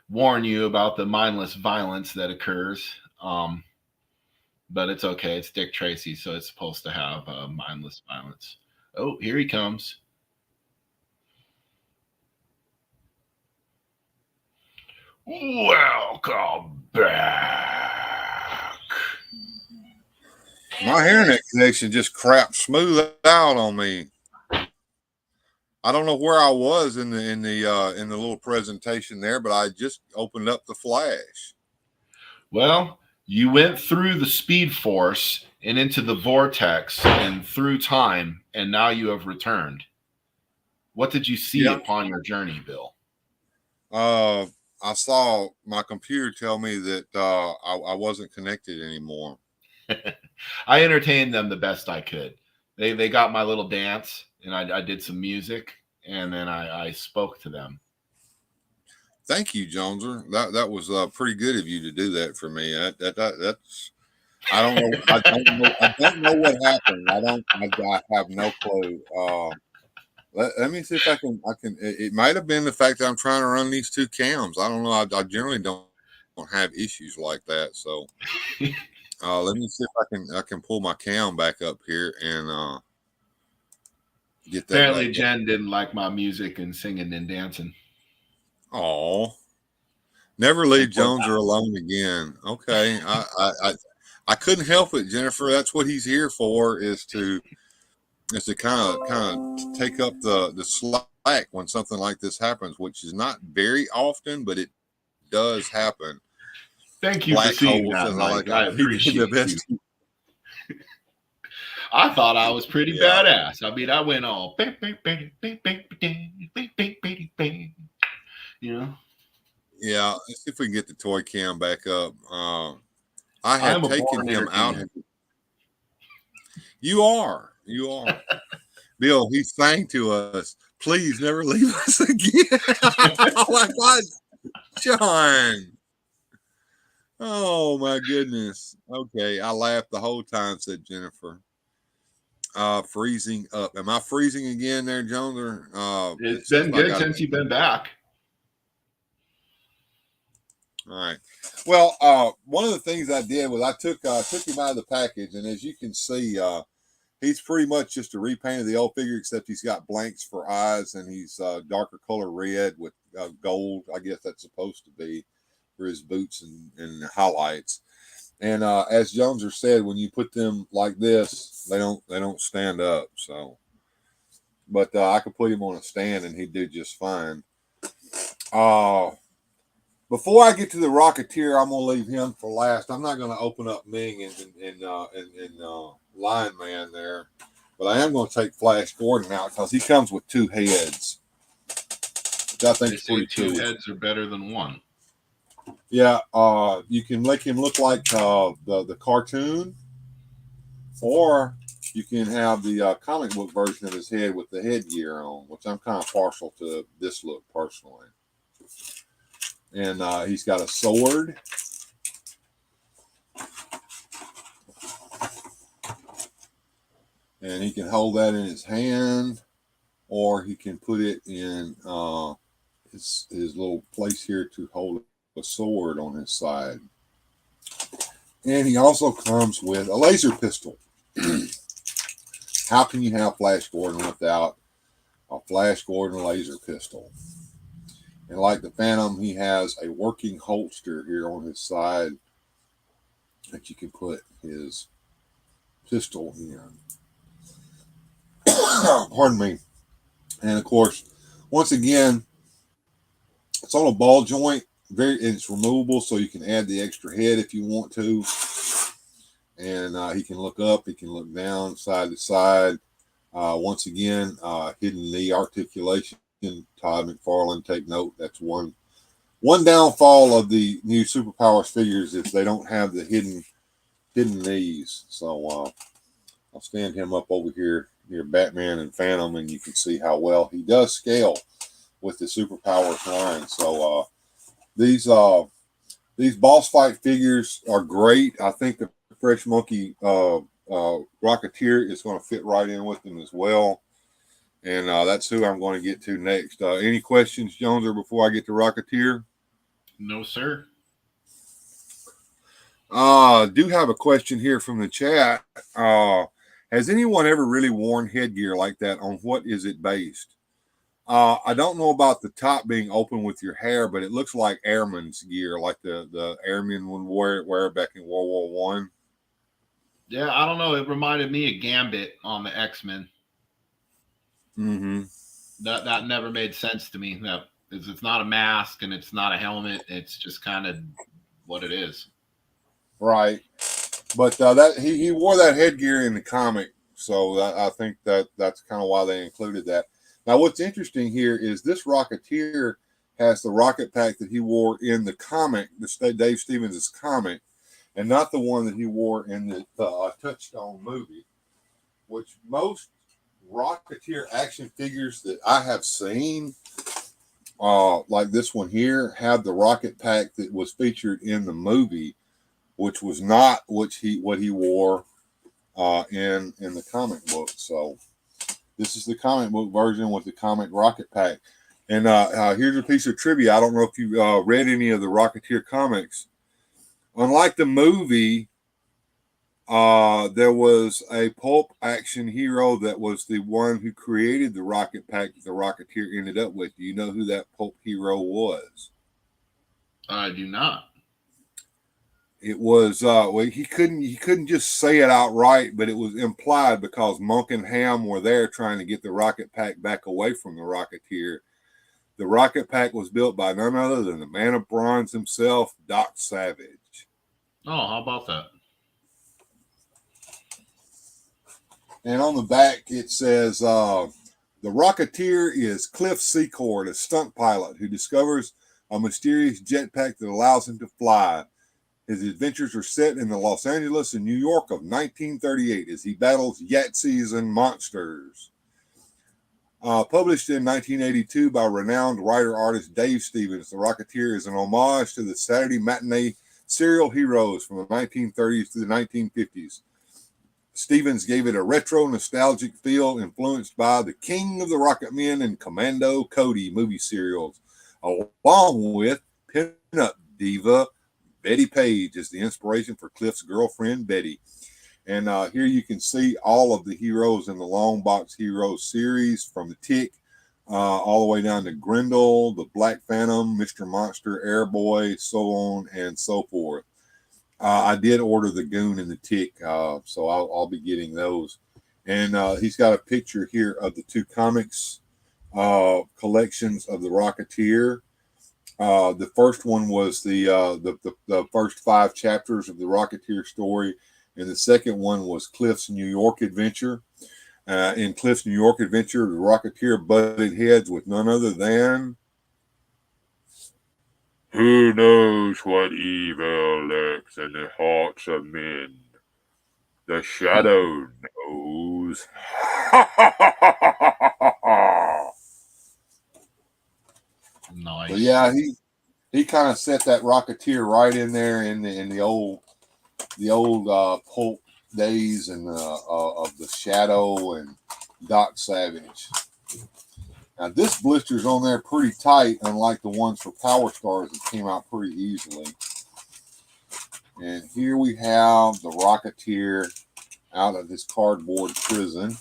S6: warn you about the mindless violence that occurs. But it's okay. It's Dick Tracy, so it's supposed to have mindless violence. Oh, here he comes. Welcome back.
S4: My internet connection just crapped smooth out on me. I don't know where I was in the little presentation there, but I just opened up the flash.
S6: Well, you went through the Speed Force and into the vortex and through time, and now you have returned. What did you see upon your journey, Bill?
S4: I saw my computer tell me that I wasn't connected anymore.
S6: I entertained them the best I could. They got my little dance, and I did some music, and then I spoke to them.
S4: Thank you, Joneser. That was pretty good of you to do that for me. That's I don't know. I don't know what happened. I have no clue. Let me see if I can. It might have been the fact that I'm trying to run these two cams. I don't know. I generally don't have issues like that. So let me see if I can pull my cam back up here and get that.
S6: Apparently, Jen didn't like my music and singing and dancing.
S4: Oh, never leave Joneser alone again. Okay, I couldn't help it, Jennifer. That's what he's here for, is to kind of take up the slack when something like this happens, which is not very often, but it does happen.
S6: Thank you for seeing that, Mike. I appreciate you. I thought I was pretty badass. I mean, I went all you know.
S4: Yeah, let's see if we can get the toy cam back up. I had taken him out. You are. Bill, he sang to us, please never leave us again. Oh my God, John. Oh my goodness. Okay, I laughed the whole time, said Jennifer. Freezing up. Am I freezing again there, Jones?
S6: It's been good since you've been back.
S4: All right. Well, one of the things I did was I took him out of the package, and as you can see, he's pretty much just a repaint of the old figure, except he's got blanks for eyes, and he's darker color red with gold. I guess that's supposed to be for his boots and highlights. And as Joneser said, when you put them like this, they don't stand up. So, but I could put him on a stand, and he'd do just fine. Before I get to the Rocketeer, I'm gonna leave him for last. I'm not gonna open up Ming and Lion Man there, but I am gonna take Flash Gordon out because he comes with two heads, which I think is pretty cool.
S6: Two heads are better than one.
S4: Yeah, you can make him look like the cartoon, or you can have the comic book version of his head with the headgear on, which I'm kind of partial to this look personally. And he's got a sword. And he can hold that in his hand, or he can put it in his little place here to hold a sword on his side. And he also comes with a laser pistol. How can you have Flash Gordon without a Flash Gordon laser pistol? And like the Phantom, he has a working holster here on his side that you can put his pistol in. Pardon me. And of course, once again, it's on a ball joint. It's removable, so you can add the extra head if you want to. And he can look up, he can look down, side to side. Once again, hidden knee articulation. Todd McFarlane, take note. That's one downfall of the new Superpowers figures is they don't have the hidden knees. So I'll stand him up over here near Batman and Phantom, and you can see how well he does scale with the Superpowers line. So these boss fight figures are great. I think the Fresh Monkey Rocketeer is going to fit right in with them as well. And that's who I'm going to get to next. Any questions, Jones, or before I get to Rocketeer?
S6: No, sir.
S4: Do have a question here from the chat. Has anyone ever really worn headgear like that? On what is it based? I don't know about the top being open with your hair, but it looks like airman's gear, like the airmen would wear back in World War One.
S6: Yeah, I don't know. It reminded me of Gambit on the X-Men.
S4: Mm-hmm.
S6: That never made sense to me. No, it's not a mask and it's not a helmet. It's just kind of what it is.
S4: Right. But that he wore that headgear in the comic, so I think that's kind of why they included that. Now, what's interesting here is this Rocketeer has the rocket pack that he wore in the comic, the Dave Stevens' comic, and not the one that he wore in the Touchstone movie, which most Rocketeer action figures that I have seen, like this one here, have the rocket pack that was featured in the movie, which was not what he wore in the comic book. So this is the comic book version with the comic rocket pack. And here's a piece of trivia. I don't know if you read any of the Rocketeer comics. Unlike the movie, there was a pulp action hero that was the one who created the rocket pack that the Rocketeer ended up with. Do you know who that pulp hero was?
S6: I do not.
S4: It was he couldn't just say it outright, but it was implied because Monk and Ham were there trying to get the rocket pack back away from the Rocketeer. The rocket pack was built by none other than the Man of Bronze himself, Doc Savage.
S6: Oh, how about that?
S4: And on the back, it says, the Rocketeer is Cliff Secord, a stunt pilot who discovers a mysterious jetpack that allows him to fly. His adventures are set in the Los Angeles and New York of 1938 as he battles Yahtzees and monsters. Published in 1982 by renowned writer-artist Dave Stevens, the Rocketeer is an homage to the Saturday matinee serial heroes from the 1930s to the 1950s. Stevens gave it a retro, nostalgic feel influenced by the King of the Rocket Men and Commando Cody movie serials, along with pin-up diva Betty Page as the inspiration for Cliff's girlfriend, Betty. And here you can see all of the heroes in the Long Box Heroes series, from the Tick all the way down to Grendel, the Black Phantom, Mr. Monster, Airboy, so on and so forth. I did order the Goon and the Tick, so I'll be getting those. And he's got a picture here of the two comics collections of the Rocketeer. The first one was the first 5 chapters of the Rocketeer story, and the second one was Cliff's New York adventure. In Cliff's New York adventure, the Rocketeer butted heads with none other than... Who knows what evil lurks in the hearts of men? The shadow knows.
S6: Nice.
S4: But yeah, he kind of set that Rocketeer right in there in the old pulp days and of the Shadow and Doc Savage. Now this blister's on there pretty tight, unlike the ones for Power Stars that came out pretty easily. And here we have the Rocketeer out of his cardboard prison.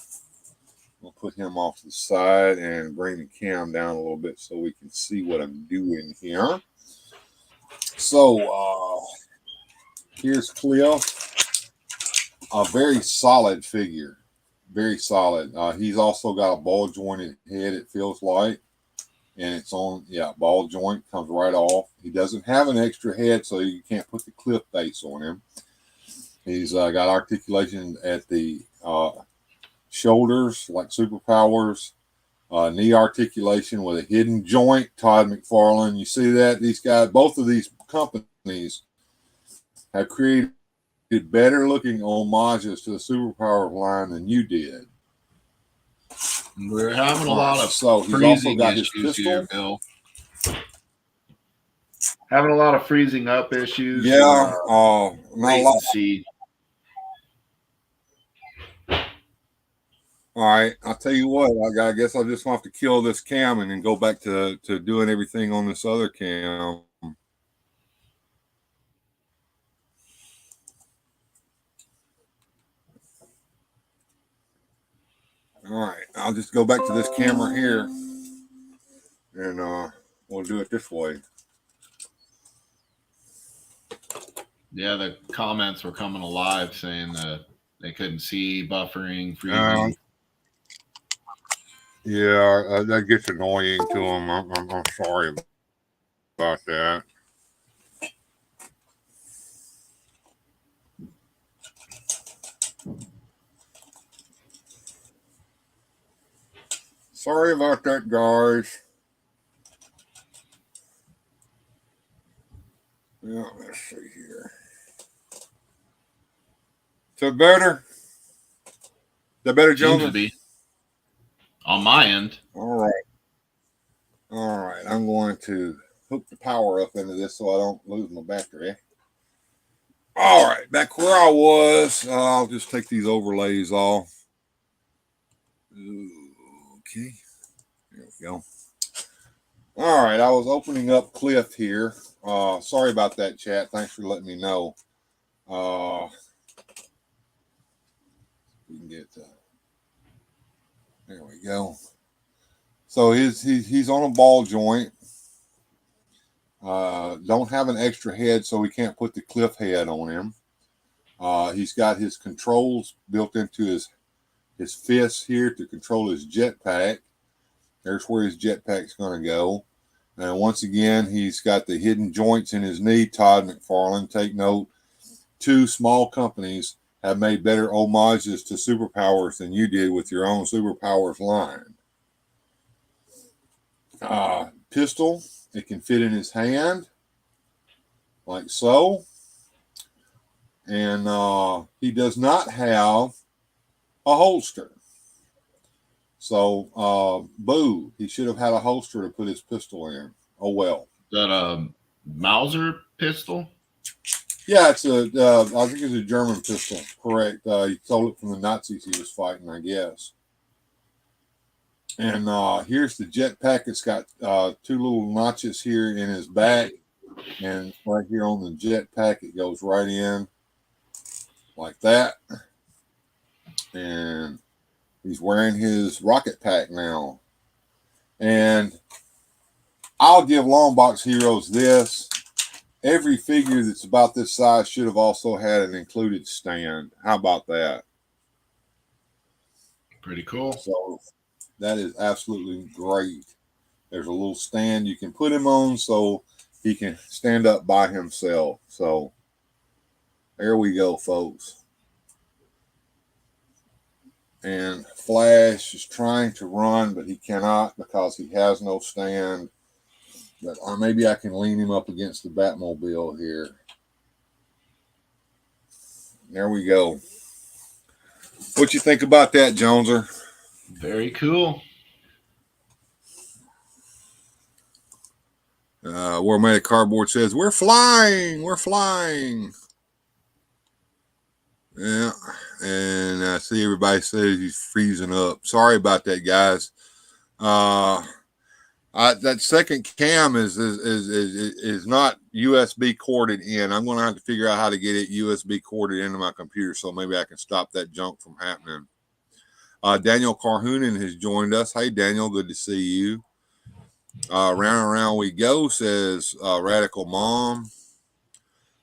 S4: We'll put him off to the side and bring the cam down a little bit so we can see what I'm doing here. So here's Cliff, a very solid figure, very solid. He's also got a ball jointed head, it feels like, and it's on, ball joint, comes right off. He doesn't have an extra head, so you can't put the Cliff face on him. He's got articulation at the shoulders, like Superpowers, knee articulation with a hidden joint, Todd McFarlane. You see that? These guys, both of these companies have created better looking homages to the Superpowers line than you did.
S6: We're having a lot of
S4: so he's also got his pistol
S6: here, Bill. Having a lot of freezing up issues.
S4: Yeah, not a lot. All right, I'll tell you what. I guess I'll just have to kill this cam and then go back to doing everything on this other cam. All right, I'll just go back to this camera here, and we'll do it this way.
S6: Yeah, the comments were coming alive saying that they couldn't see, buffering, freezing.
S4: Yeah, that gets annoying to them. I'm sorry about that. Sorry about that, guys. Yeah, let's see here. Is that better? Is that better, Jonas?
S6: Seems to be. On my end.
S4: All right. All right. I'm going to hook the power up into this so I don't lose my battery. All right. Back where I was, I'll just take these overlays off. Okay. There we go. All right. I was opening up Cliff here. Sorry about that, chat. Thanks for letting me know. We can get there we go. So he's on a ball joint. Don't have an extra head, so we can't put the Cliff head on him. He's got his controls built into his fists here to control his jetpack. There's where his jetpack's going to go. And once again, he's got the hidden joints in his knee, Todd McFarlane. Take note, 2 small companies have made better homages to Superpowers than you did with your own Superpowers line. Pistol, it can fit in his hand, like so. And he does not have a holster. So, boo, he should have had a holster to put his pistol in. Oh, well.
S6: Is that a Mauser pistol?
S4: Yeah, it's I think it's a German pistol. Correct. He stole it from the Nazis he was fighting, I guess. And here's the jetpack. It's got 2 little notches here in his back. And right here on the jetpack, it goes right in like that. And he's wearing his rocket pack now. And I'll give Long Box Heroes this. Every figure that's about this size should have also had an included stand. How about that?
S6: Pretty cool.
S4: So that is absolutely great. There's a little stand you can put him on so he can stand up by himself. So there we go, folks. And Flash is trying to run, but he cannot because he has no stand. But maybe I can lean him up against the Batmobile here. There we go. What you think about that, Joneser?
S6: Very cool.
S4: War Made of Cardboard says, we're flying. Yeah, and I see everybody says he's freezing up. Sorry about that, guys. That second cam is not USB corded in. I'm going to have to figure out how to get it USB corded into my computer, so maybe I can stop that junk from happening. Daniel Carhoonan has joined us. Hey, Daniel, good to see you. Round and round we go, says Radical Mom.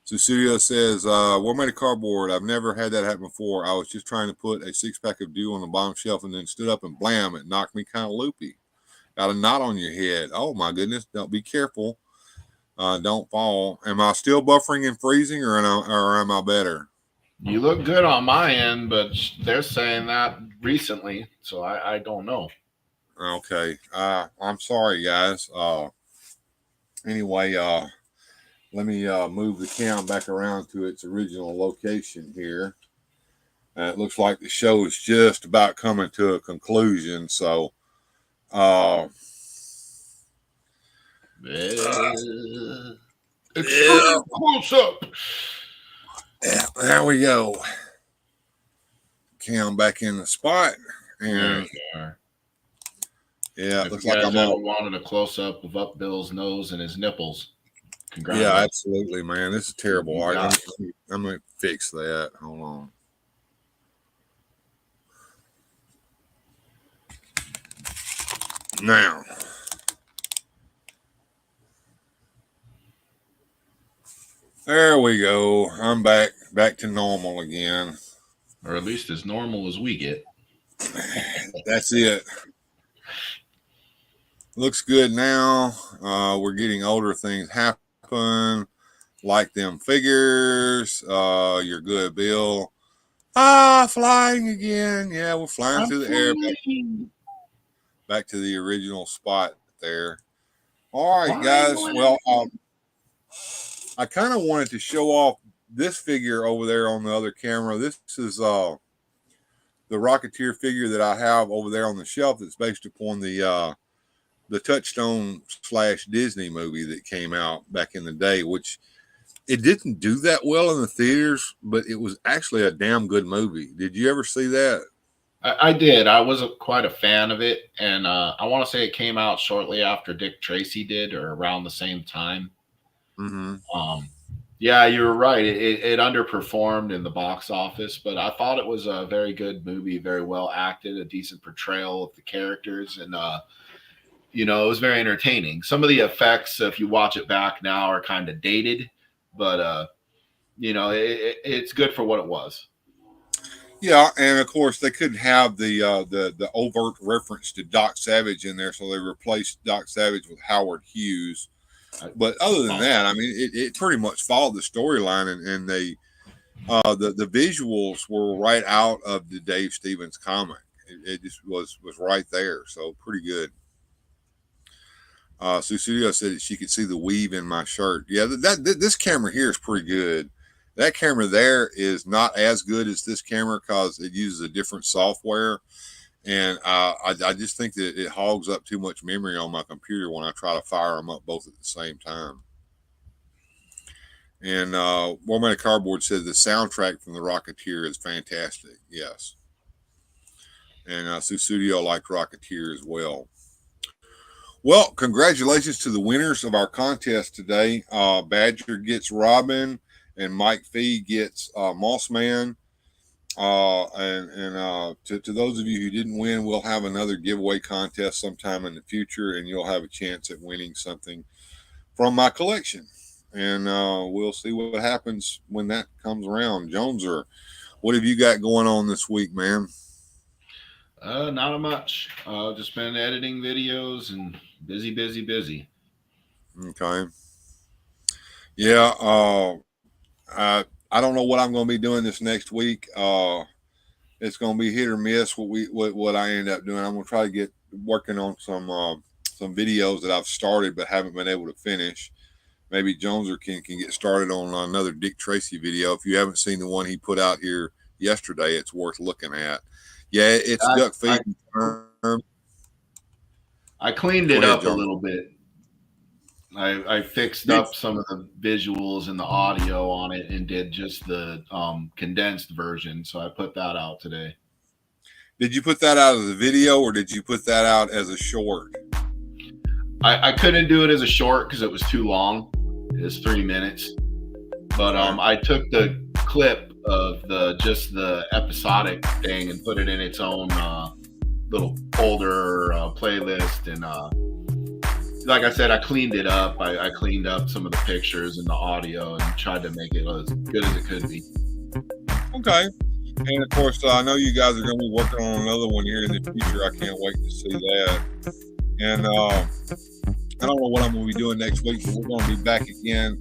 S4: Susudio says, War Made of Cardboard. I've never had that happen before. I was just trying to put a 6-pack of dew on the bottom shelf and then stood up and blam, it knocked me kind of loopy. Got a knot on your head. Oh, my goodness. Don't be careful. Don't fall. Am I still buffering and freezing or am I better?
S6: You look good on my end, but they're saying that recently, so I don't know.
S4: Okay. I'm sorry, guys. Anyway, let me move the cam back around to its original location here. It looks like the show is just about coming to a conclusion, so
S6: extreme close up.
S4: Yeah, there we go. Cam back in the spot, and yeah, it looks like I'm
S6: all wanted a close up of Up Bill's nose and his nipples.
S4: Yeah, absolutely, man. This is terrible. All right, I'm gonna fix that. Hold on. Now, there we go. I'm back to normal again,
S6: or at least as normal as we get.
S4: That's it. Looks good now. We're getting older. Things happen, like them figures. You're good, Bill. Flying again. Yeah, we're flying through the air. Back to the original spot there. All right, guys. Well, I kind of wanted to show off this figure over there on the other camera. This is the Rocketeer figure that I have over there on the shelf that's based upon the Touchstone / Disney movie that came out back in the day, which it didn't do that well in the theaters, but it was actually a damn good movie. Did you ever see that?
S6: I did. I wasn't quite a fan of it, and I want to say it came out shortly after Dick Tracy did, or around the same time.
S4: Mm-hmm.
S6: Yeah, you're right. It underperformed in the box office, but I thought it was a very good movie, very well acted, a decent portrayal of the characters, and it was very entertaining. Some of the effects, if you watch it back now, are kind of dated, but it's good for what it was.
S4: Yeah, and of course they couldn't have the overt reference to Doc Savage in there, so they replaced Doc Savage with Howard Hughes. But other than that, I mean, it pretty much followed the storyline, and they the visuals were right out of the Dave Stevens comic. It just was right there, so pretty good. Susudio said that she could see the weave in my shirt. Yeah, this camera here is pretty good. That camera there is not as good as this camera because it uses a different software. And I just think that it hogs up too much memory on my computer when I try to fire them up both at the same time. And War Made of Cardboard said the soundtrack from The Rocketeer is fantastic. Yes. And Susudio liked Rocketeer as well. Well, congratulations to the winners of our contest today. Badger gets Robin, and Mike Fee gets Mossman. To those of you who didn't win, we'll have another giveaway contest sometime in the future, and you'll have a chance at winning something from my collection. And we'll see what happens when that comes around. Joneser, what have you got going on this week, man?
S6: Not much. Just been editing videos and busy.
S4: Okay. Yeah. I don't know what I'm going to be doing this next week. It's going to be hit or miss what I end up doing. I'm going to try to get working on some videos that I've started but haven't been able to finish. Maybe Joneser can get started on another Dick Tracy video. If you haven't seen the one he put out here yesterday. It's worth looking at. Yeah, it's duck feeding term.
S6: I cleaned it up a little bit. I fixed up some of the visuals and the audio on it and did just the condensed version. So I put that out today.
S4: Did you put that out as a video or did you put that out as a short?
S6: I couldn't do it as a short because it was too long. It was 3 minutes. But I took the clip of just the episodic thing and put it in its own little folder playlist. And like I said, I cleaned it up. I cleaned up some of the pictures and the audio and tried to make it as good as it could be.
S4: Okay. And of course, I know you guys are going to be working on another one here in the future. I can't wait to see that. And I don't know what I'm going to be doing next week, but we're going to be back again.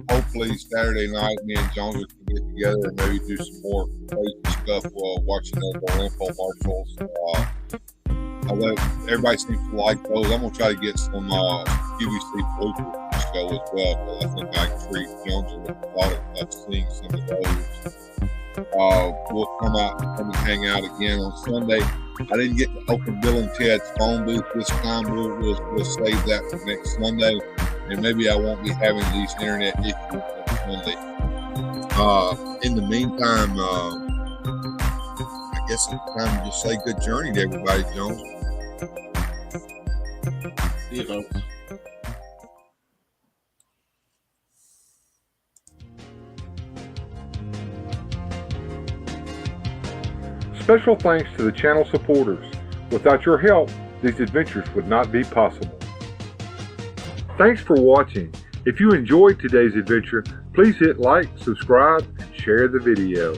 S4: Hopefully Saturday night, me and Jones can get together and maybe do some more crazy stuff while watching those info marshals. Everybody seems to like those. I'm going to try to get some QVC bloopers show as well, because I think I can treat Jones with a lot of seeing some of those. We'll come and hang out again on Sunday. I didn't get to open Bill and Ted's phone booth this time. We'll save that for next Sunday, and maybe I won't be having these internet issues next Sunday. In the meantime, I guess it's time to just say good journey to everybody, Jones.
S6: See you, folks.
S16: Special thanks to the channel supporters. Without your help, these adventures would not be possible. Thanks for watching. If you enjoyed today's adventure, please hit like, subscribe, and share the video.